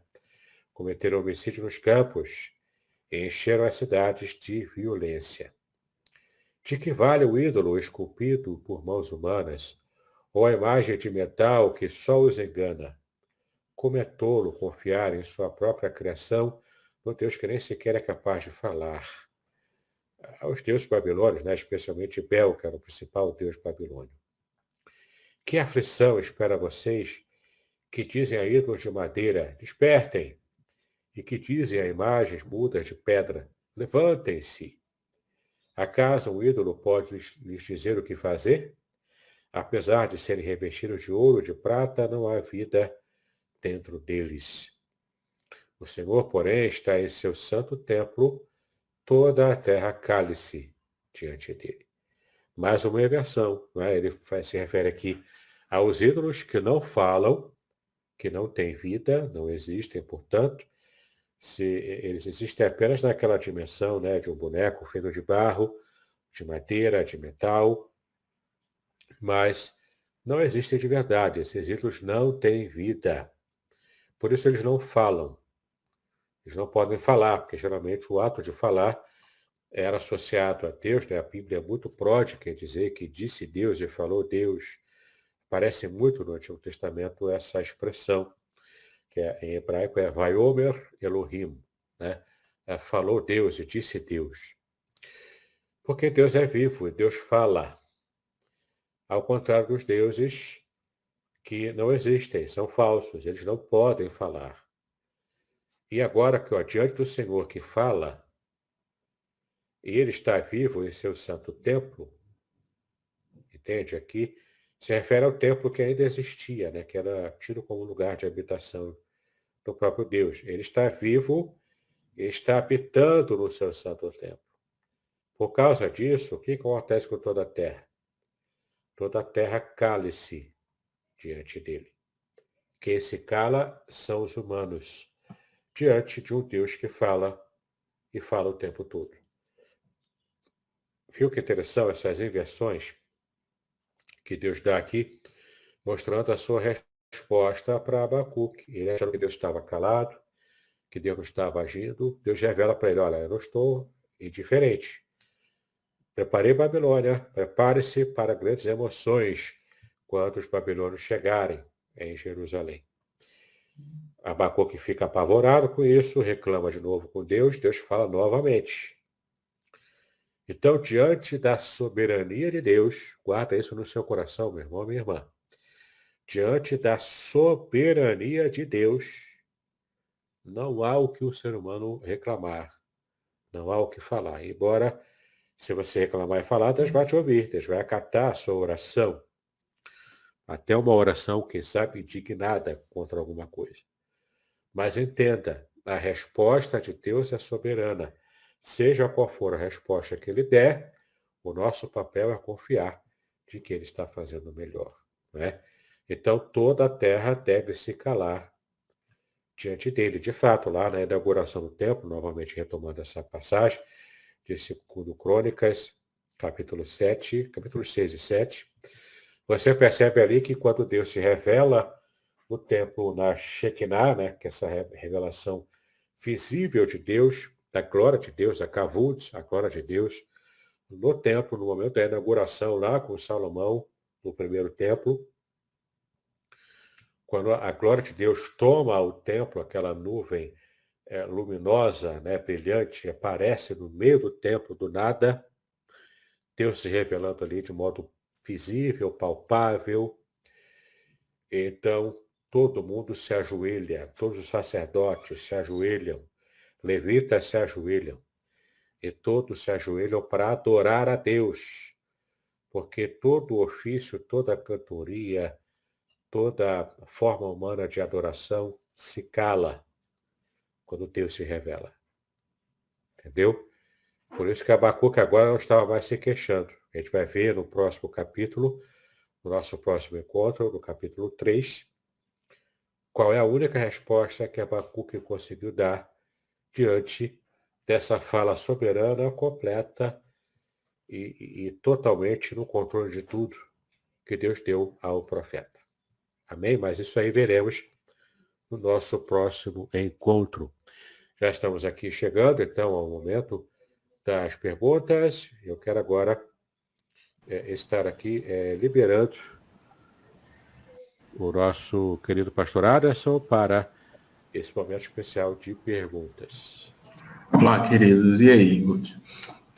Speaker 1: Cometeram homicídio nos campos e encheram as cidades de violência. De que vale o ídolo esculpido por mãos humanas, ou a imagem de metal que só os engana? Como é tolo confiar em sua própria criação no Deus que nem sequer é capaz de falar. Aos deuses babilônios, né, especialmente Bel, que era o principal deus babilônio. Que aflição espera vocês que dizem a ídolos de madeira, despertem, e que dizem a imagens mudas de pedra, levantem-se. Acaso um ídolo pode lhes dizer o que fazer? Apesar de serem revestidos de ouro e de prata, não há vida dentro deles. O Senhor, porém, está em seu santo templo, toda a terra cale-se diante dele. Mais uma inversão, né? Ele se refere aqui aos ídolos que não falam, que não têm vida, não existem, portanto, se eles existem apenas naquela dimensão, né, de um boneco feito de barro, de madeira, de metal, mas não existem de verdade. Esses ídolos não têm vida. Por isso eles não falam. Eles não podem falar, porque geralmente o ato de falar era associado a Deus, né? A Bíblia é muito pródiga em dizer que disse Deus e falou Deus. Parece muito no Antigo Testamento essa expressão, que em hebraico é Vaiomer Elohim, né? Falou Deus e disse Deus. Porque Deus é vivo e Deus fala. Ao contrário dos deuses que não existem, são falsos, eles não podem falar. E agora que, diante do Senhor que fala, e ele está vivo em seu santo templo, entende? Aqui se refere ao templo que ainda existia, né? Que era tido como lugar de habitação do próprio Deus. Ele está vivo e está habitando no seu santo templo. Por causa disso, o que acontece com toda a terra? Toda a terra cale-se diante dele. Quem se cala são os humanos, diante de um Deus que fala e fala o tempo todo. Viu que interessante essas inversões que Deus dá aqui, mostrando a sua resposta para Abacuque. Ele achou que Deus estava calado, que Deus não estava agindo. Deus revela para ele, olha, eu não estou indiferente. Preparei Babilônia, prepare-se para grandes emoções quando os babilônios chegarem em Jerusalém. Abacuque fica apavorado com isso, reclama de novo com Deus, Deus fala novamente. Então, diante da soberania de Deus, guarda isso no seu coração, meu irmão, minha irmã. Diante da soberania de Deus, não há o que o ser humano reclamar, não há o que falar. Embora, se você reclamar e falar, Deus vai te ouvir, Deus vai acatar a sua oração. Até uma oração, quem sabe, indignada contra alguma coisa. Mas entenda, a resposta de Deus é soberana. Seja qual for a resposta que ele der, o nosso papel é confiar de que ele está fazendo o melhor. Né? Então, toda a terra deve se calar diante dele. De fato, lá na inauguração do templo, novamente retomando essa passagem, de 2 Crônicas, capítulo 7, capítulos 6 e 7, você percebe ali que quando Deus se revela no templo, na Shekinah, né, que é essa revelação visível de Deus, da glória de Deus, a Kavod, a glória de Deus, no templo, no momento da inauguração lá com Salomão, no primeiro templo, quando a glória de Deus toma o templo, aquela nuvem luminosa, né, brilhante, aparece no meio do templo do nada, Deus se revelando ali de modo visível, palpável. Então, todo mundo se ajoelha, todos os sacerdotes se ajoelham, levitas se ajoelham, e todos se ajoelham para adorar a Deus, porque todo ofício, toda cantoria, toda forma humana de adoração se cala quando Deus se revela. Entendeu? Por isso que Abacuque agora não estava mais se queixando. A gente vai ver no próximo capítulo, no nosso próximo encontro, no capítulo 3, qual é a única resposta que Abacuque conseguiu dar diante dessa fala soberana, completa e totalmente no controle de tudo que Deus deu ao profeta. Amém? Mas isso aí veremos no nosso próximo encontro. Já estamos aqui chegando, então, ao momento das perguntas. Eu quero agora estar aqui liberando o nosso querido pastor Aderson para esse momento especial de perguntas.
Speaker 2: Olá, queridos. E aí, Guti?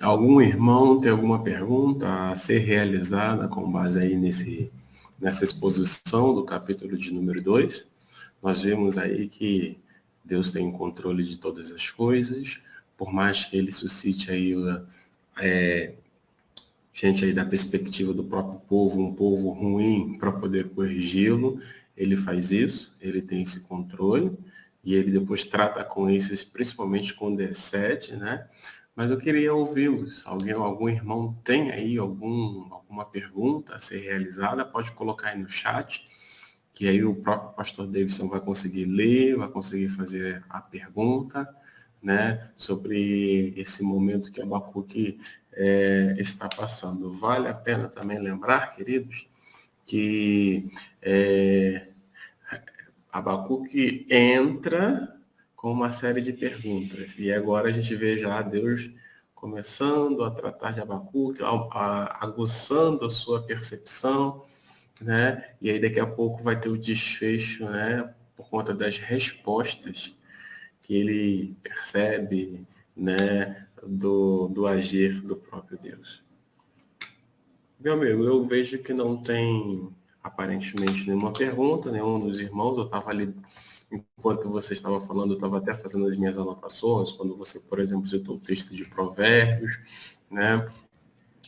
Speaker 2: Algum irmão tem alguma pergunta a ser realizada com base aí nessa exposição do capítulo de número 2? Nós vimos aí que Deus tem o controle de todas as coisas, por mais que ele suscite aí gente aí da perspectiva do próprio povo, um povo ruim, para poder corrigi-lo, ele faz isso, ele tem esse controle, e ele depois trata com esses, principalmente quando excede, né? Mas eu queria ouvi-los. Algum irmão tem aí alguma pergunta a ser realizada? Pode colocar aí no chat, que aí o próprio pastor Davidson vai conseguir ler, vai conseguir fazer a pergunta, né, sobre esse momento que Abacuque está passando. Vale a pena também lembrar, queridos, que Abacuque entra com uma série de perguntas. E agora a gente vê já Deus começando a tratar de Abacuque, aguçando a sua percepção, né? E aí daqui a pouco vai ter o desfecho, né? Por conta das respostas que ele percebe, né? Do agir do próprio Deus. Meu amigo, eu vejo que não tem aparentemente nenhuma pergunta, nenhum dos irmãos. Eu estava ali, enquanto você estava falando, eu estava até fazendo as minhas anotações, quando você, por exemplo, citou o texto de Provérbios, né?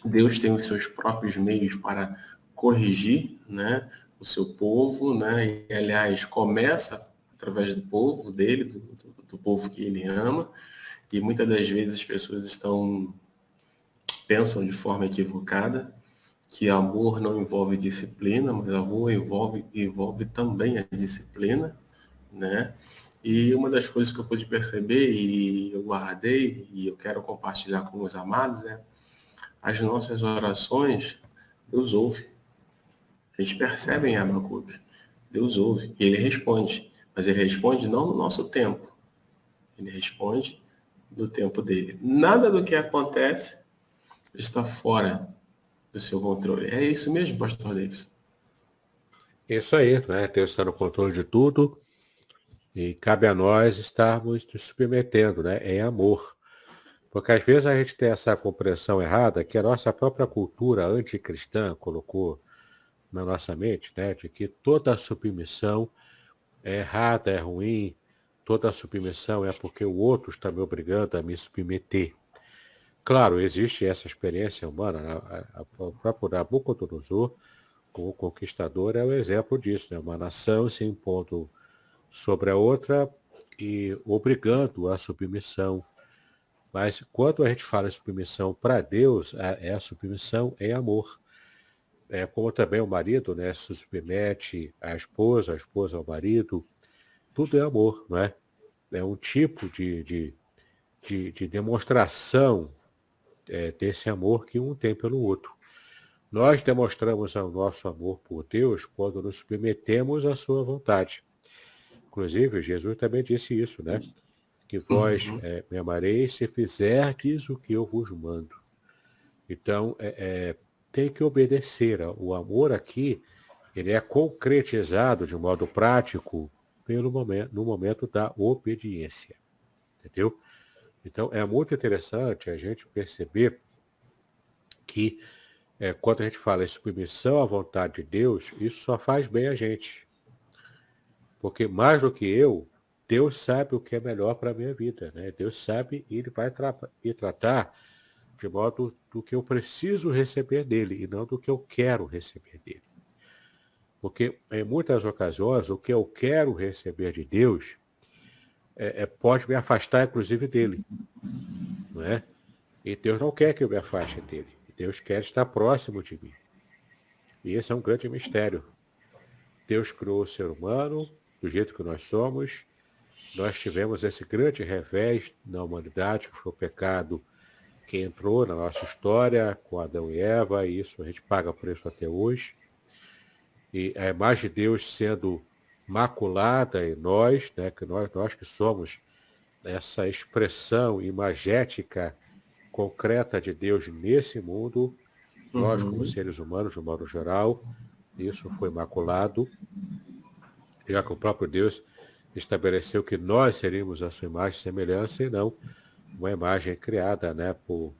Speaker 2: Deus tem os seus próprios meios para corrigir, né, o seu povo, né? E, aliás, começa através do povo dele, do povo que ele ama, e muitas das vezes as pessoas pensam de forma equivocada, que amor não envolve disciplina, mas amor envolve também a disciplina, né? E uma das coisas que eu pude perceber e eu guardei e eu quero compartilhar com os amados as nossas orações, Deus ouve. A gente percebe em Abacuque, Deus ouve e ele responde, mas ele responde não no nosso tempo, ele responde do tempo dele. Nada do que acontece está fora do seu controle. É isso mesmo, pastor Davis?
Speaker 1: Isso aí, né? Deus está no controle de tudo e cabe a nós estarmos nos submetendo, né? Em amor. Porque às vezes a gente tem essa compreensão errada que a nossa própria cultura anticristã colocou na nossa mente, né? De que toda submissão é errada, é ruim, toda submissão é porque o outro está me obrigando a me submeter. Claro, existe essa experiência humana, o próprio Nabucodonosor, como conquistador, é o exemplo disso, né? Uma nação se impondo sobre a outra e obrigando a submissão. Mas quando a gente fala em submissão para Deus, é a submissão em amor. É como também o marido, né, se submete à esposa, a esposa ao marido, tudo é amor, não é? É um tipo de demonstração desse amor que um tem pelo outro. Nós demonstramos o nosso amor por Deus quando nos submetemos à sua vontade. Inclusive, Jesus também disse isso, né? que vós me amareis se fizerdes o que eu vos mando. Então, tem que obedecer. O amor aqui, ele é concretizado de modo prático no momento da obediência. Entendeu? Então, é muito interessante a gente perceber que quando a gente fala em submissão à vontade de Deus, isso só faz bem a gente. Porque mais do que eu, Deus sabe o que é melhor para a minha vida. Né? Deus sabe e Ele vai tratar de modo do que eu preciso receber dele e não do que eu quero receber dele. Porque em muitas ocasiões, o que eu quero receber de Deus pode me afastar, inclusive, dele. Não é? E Deus não quer que eu me afaste dele. Deus quer estar próximo de mim. E esse é um grande mistério. Deus criou o ser humano do jeito que nós somos. Nós tivemos esse grande revés na humanidade, que foi o pecado que entrou na nossa história com Adão e Eva, e isso a gente paga preço até hoje. E a imagem de Deus sendo maculada em nós, né, que nós que somos essa expressão imagética concreta de Deus nesse mundo, nós como seres humanos, de um modo geral, isso foi maculado, já que o próprio Deus estabeleceu que nós seríamos a sua imagem e semelhança e não uma imagem criada, né, por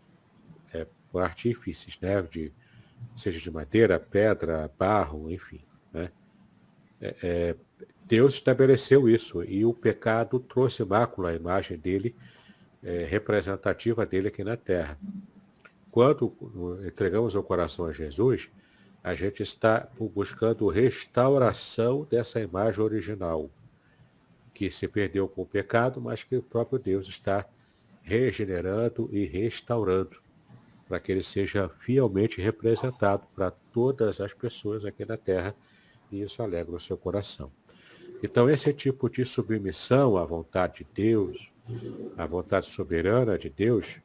Speaker 1: artífices, né, seja de madeira, pedra, barro, enfim. Né? Deus estabeleceu isso e o pecado trouxe mácula à imagem dele, representativa dele aqui na Terra. Quando entregamos o coração a Jesus, a gente está buscando restauração dessa imagem original, que se perdeu com o pecado, mas que o próprio Deus está regenerando e restaurando, para que ele seja fielmente representado para todas as pessoas aqui na Terra, e isso alegra o seu coração. Então, esse tipo de submissão à vontade de Deus, à vontade soberana de Deus,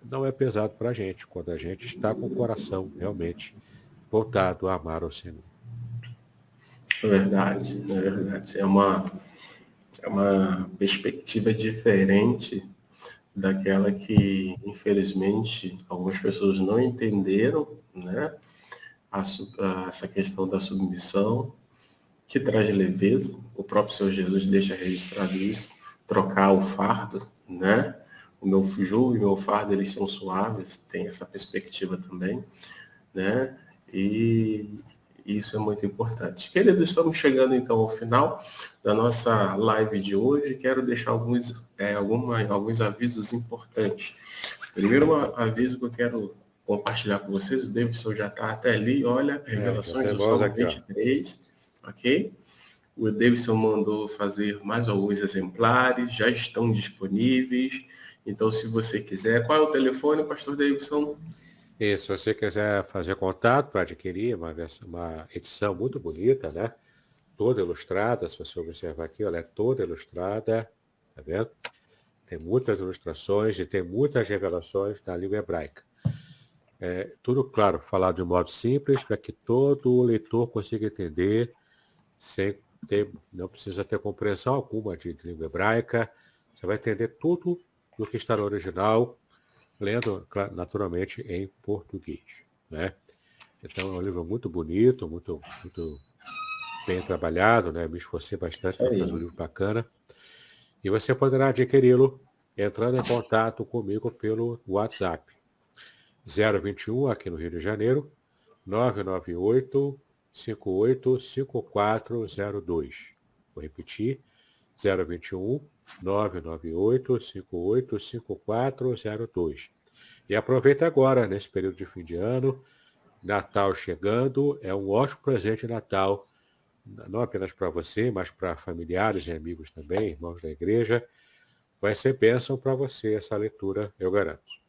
Speaker 1: não é pesado para a gente, quando a gente está com o coração realmente voltado a amar o Senhor.
Speaker 2: É verdade, é verdade. É uma perspectiva diferente daquela que, infelizmente, algumas pessoas não entenderam, né? Essa questão da submissão, que traz leveza. O próprio Senhor Jesus deixa registrado isso, trocar o fardo, né? O meu jugo e o meu fardo, eles são suaves, tem essa perspectiva também, né? E isso é muito importante. Queridos, estamos chegando então ao final da nossa live de hoje. Quero deixar alguns avisos importantes. Primeiro, aviso que eu quero compartilhar com vocês. O Davidson já está até ali, olha, Revelações do Salmo 23, ok? O Davidson mandou fazer mais alguns exemplares, já estão disponíveis. Então, se você quiser, qual é o telefone, Pastor Davidson?
Speaker 1: E se você quiser fazer contato para adquirir uma edição muito bonita, né? Toda ilustrada, se você observar aqui, ela é toda ilustrada, tá vendo? Tem muitas ilustrações e tem muitas revelações na língua hebraica. Tudo, claro, falado de modo simples, para que todo leitor consiga entender, não precisa ter compreensão alguma de língua hebraica. Você vai entender tudo do que está no original, lendo, naturalmente, em português. Né? Então, é um livro muito bonito, muito, muito bem trabalhado, né? Me esforcei bastante para fazer um livro bacana. E você poderá adquiri-lo entrando em contato comigo pelo WhatsApp. 021, aqui no Rio de Janeiro, 998 585402. Vou repetir, 021 998 585402. E aproveita agora, nesse período de fim de ano, Natal chegando, é um ótimo presente de Natal, não apenas para você, mas para familiares e amigos também, irmãos da igreja. Vai ser bênção para você essa leitura, eu garanto.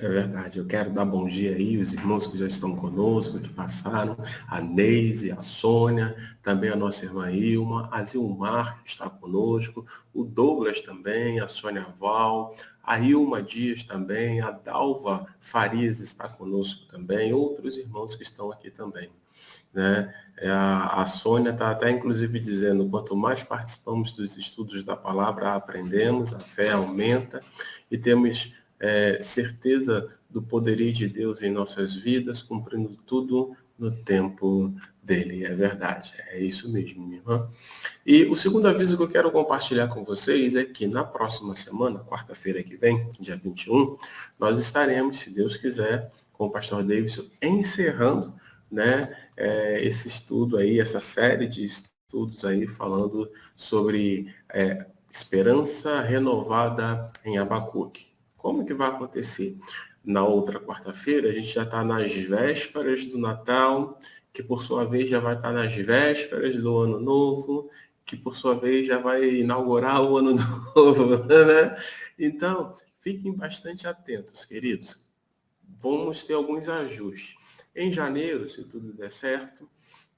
Speaker 2: É verdade, eu quero dar bom dia aí, os irmãos que já estão conosco, que passaram, a Neise, a Sônia, também a nossa irmã Ilma, a Zilmar, que está conosco, o Douglas também, a Sônia Val, a Ilma Dias também, a Dalva Farias está conosco também, outros irmãos que estão aqui também. Né? A Sônia está até inclusive dizendo, quanto mais participamos dos estudos da palavra, aprendemos, a fé aumenta e temos certeza do poderio de Deus em nossas vidas, cumprindo tudo no tempo dele. É verdade, é isso mesmo, minha irmã. E o segundo aviso que eu quero compartilhar com vocês é que na próxima semana, quarta-feira que vem, dia 21, nós estaremos, se Deus quiser, com o pastor Davidson, encerrando, né, esse estudo aí, essa série de estudos aí, falando sobre esperança renovada em Abacuque. Como que vai acontecer? Na outra quarta-feira, a gente já está nas vésperas do Natal, que por sua vez já vai estar nas vésperas do Ano Novo, que por sua vez já vai inaugurar o Ano Novo, né? Então, fiquem bastante atentos, queridos. Vamos ter alguns ajustes. Em janeiro, se tudo der certo,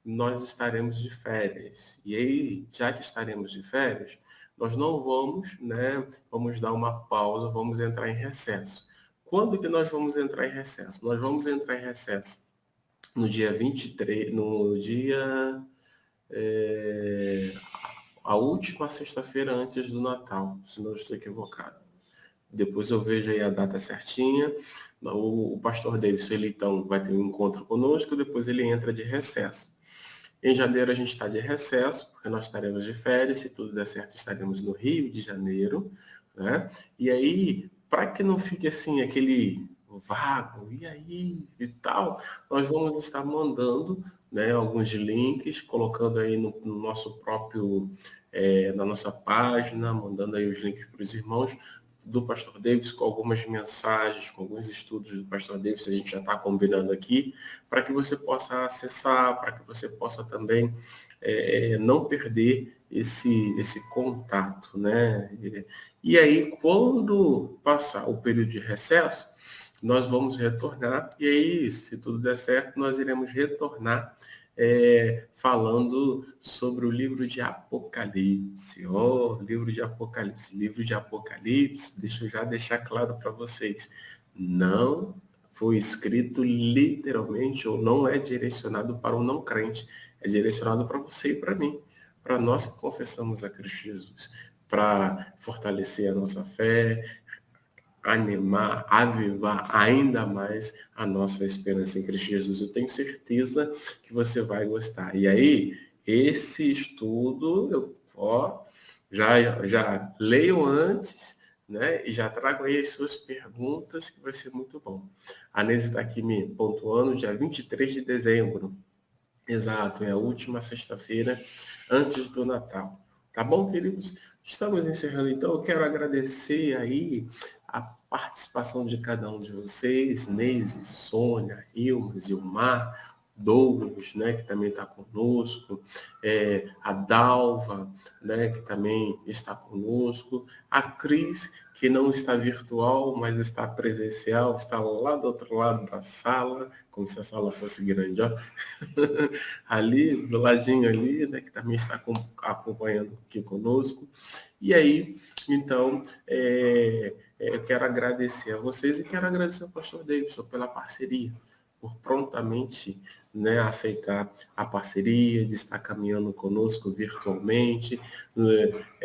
Speaker 2: nós estaremos de férias. E aí, já que estaremos de férias, nós não vamos, né? Vamos dar uma pausa, vamos entrar em recesso. Quando que nós vamos entrar em recesso? Nós vamos entrar em recesso no dia 23, no dia... a última sexta-feira antes do Natal, se não estou equivocado. Depois eu vejo aí a data certinha. O pastor Davidson, ele então vai ter um encontro conosco, depois ele entra de recesso. Em janeiro a gente está de recesso, porque nós estaremos de férias, se tudo der certo estaremos no Rio de Janeiro, né? E aí, para que não fique assim, aquele vago, e aí, e tal, nós vamos estar mandando, né, alguns links, colocando aí no nosso próprio, na nossa página, mandando aí os links para os irmãos, do pastor Davis, com algumas mensagens, com alguns estudos do pastor Davis, a gente já está combinando aqui, para que você possa acessar, para que você possa também não perder esse contato, né? E aí, quando passar o período de recesso, nós vamos retornar, e aí, se tudo der certo, nós iremos retornar falando sobre o livro de Apocalipse. Livro de Apocalipse. Livro de Apocalipse, deixa eu já deixar claro para vocês, não foi escrito literalmente, ou não é direcionado para o não crente, é direcionado para você e para mim, para nós que confessamos a Cristo Jesus, para fortalecer a nossa fé, animar, avivar ainda mais a nossa esperança em Cristo Jesus. Eu tenho certeza que você vai gostar. E aí, esse estudo, já leio antes, né? E já trago aí as suas perguntas, que vai ser muito bom. A Neise está aqui me pontuando, dia 23 de dezembro. Exato, é a última sexta-feira antes do Natal. Tá bom, queridos? Estamos encerrando, então. Eu quero agradecer aí a participação de cada um de vocês, Neise, Sônia, Ilma, Zilmar, Douglas, né, que também está conosco, a Dalva, né, que também está conosco, a Cris, que não está virtual, mas está presencial, está lá do outro lado da sala, como se a sala fosse grande, ó. Ali, do ladinho ali, né, que também está acompanhando aqui conosco. E aí, então, eu quero agradecer a vocês e quero agradecer ao pastor Davidson pela parceria, por prontamente, né, aceitar a parceria, de estar caminhando conosco virtualmente,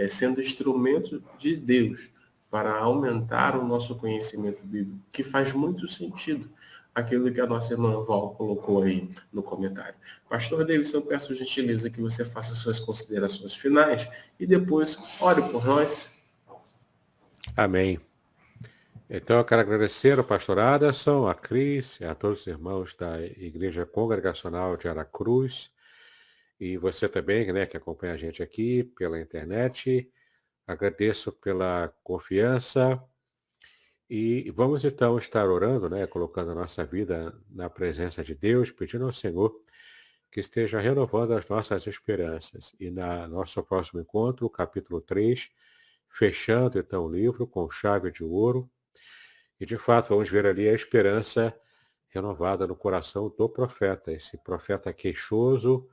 Speaker 2: sendo instrumento de Deus para aumentar o nosso conhecimento bíblico, que faz muito sentido aquilo que a nossa irmã Val colocou aí no comentário. Pastor Davidson, eu peço gentileza que você faça suas considerações finais e depois ore por nós.
Speaker 1: Amém. Então, eu quero agradecer ao pastor Aderson, a Cris, a todos os irmãos da Igreja Congregacional de Aracruz, e você também, né, que acompanha a gente aqui pela internet. Agradeço pela confiança e vamos então estar orando, né, colocando a nossa vida na presença de Deus, pedindo ao Senhor que esteja renovando as nossas esperanças. E no nosso próximo encontro, o capítulo 3, fechando então o livro com chave de ouro. E de fato, vamos ver ali a esperança renovada no coração do profeta, esse profeta queixoso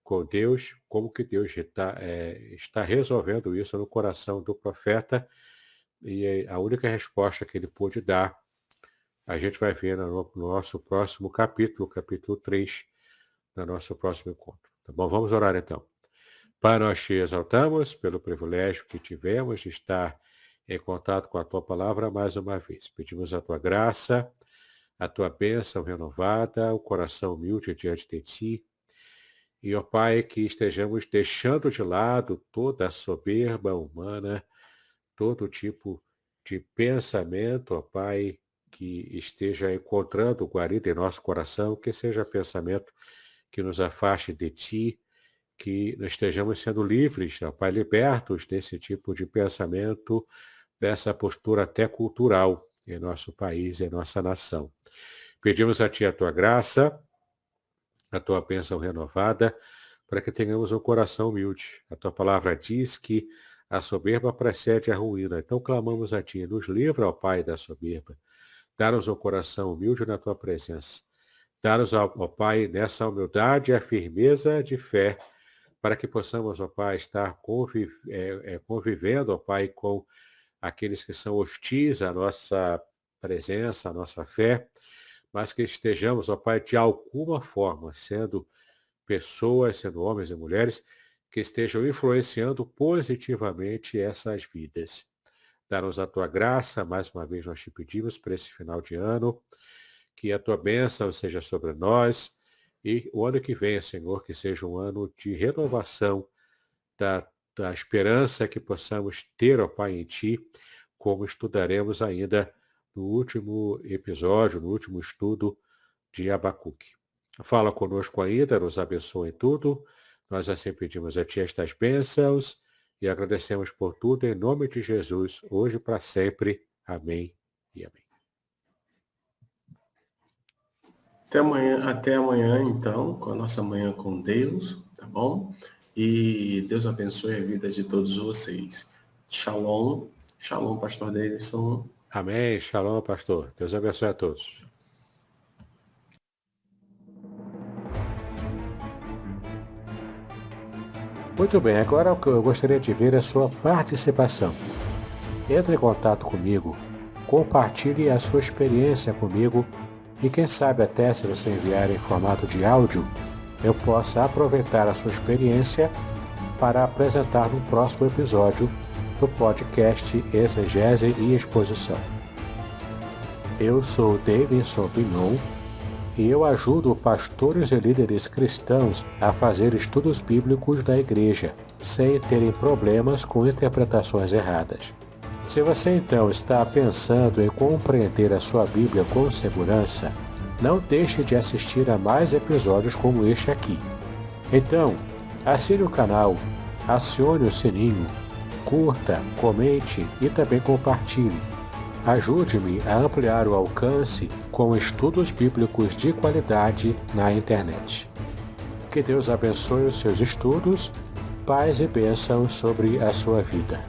Speaker 1: com Deus, como que Deus está resolvendo isso no coração do profeta, E a única resposta que ele pôde dar, a gente vai ver no nosso próximo capítulo 3, no nosso próximo encontro. Tá bom? Vamos orar então. Pai, nós te exaltamos pelo privilégio que tivemos de estar em contato com a tua palavra mais uma vez. Pedimos a tua graça, a tua bênção renovada, o coração humilde diante de ti. E, ó Pai, que estejamos deixando de lado toda a soberba humana, todo tipo de pensamento, ó Pai, que esteja encontrando guarida em nosso coração, que seja pensamento que nos afaste de ti, que nós estejamos sendo livres, ó Pai, libertos desse tipo de pensamento, dessa postura até cultural em nosso país, em nossa nação. Pedimos a ti a tua graça, a tua bênção renovada, para que tenhamos um coração humilde. A tua palavra diz que a soberba precede a ruína. Então clamamos a ti, nos livra, ó Pai, da soberba. Dá-nos um coração humilde na tua presença. Dá-nos, ó Pai, nessa humildade a firmeza de fé, para que possamos, ó Pai, estar convivendo, ó Pai, com aqueles que são hostis à nossa presença, à nossa fé, mas que estejamos, ó Pai, de alguma forma, sendo pessoas, sendo homens e mulheres, que estejam influenciando positivamente essas vidas. Dá-nos a tua graça, mais uma vez nós te pedimos para esse final de ano, que a tua bênção seja sobre nós, e o ano que vem, Senhor, que seja um ano de renovação da esperança que possamos ter, ó Pai, em ti, como estudaremos ainda no último episódio, no último estudo de Abacuque. Fala conosco ainda, nos abençoe em tudo. Nós assim pedimos a ti estas bênçãos e agradecemos por tudo em nome de Jesus, hoje e para sempre. Amém e amém.
Speaker 2: Até amanhã, então, com a nossa manhã com Deus, tá bom? E Deus abençoe a vida de todos vocês. Shalom, shalom, pastor Davidson.
Speaker 1: Amém, shalom, pastor. Deus abençoe a todos. Muito bem, agora o que eu gostaria de ver é a sua participação. Entre em contato comigo, compartilhe a sua experiência comigo e quem sabe até se você enviar em formato de áudio, eu possa aproveitar a sua experiência para apresentar no próximo episódio do podcast Exegese e Exposição. Eu sou Davidson Bignon e eu ajudo pastores e líderes cristãos a fazer estudos bíblicos da igreja, sem terem problemas com interpretações erradas. Se você então está pensando em compreender a sua Bíblia com segurança, não deixe de assistir a mais episódios como este aqui. Então, assine o canal, acione o sininho, curta, comente e também compartilhe. Ajude-me a ampliar o alcance com estudos bíblicos de qualidade na internet. Que Deus abençoe os seus estudos, paz e bênçãos sobre a sua vida.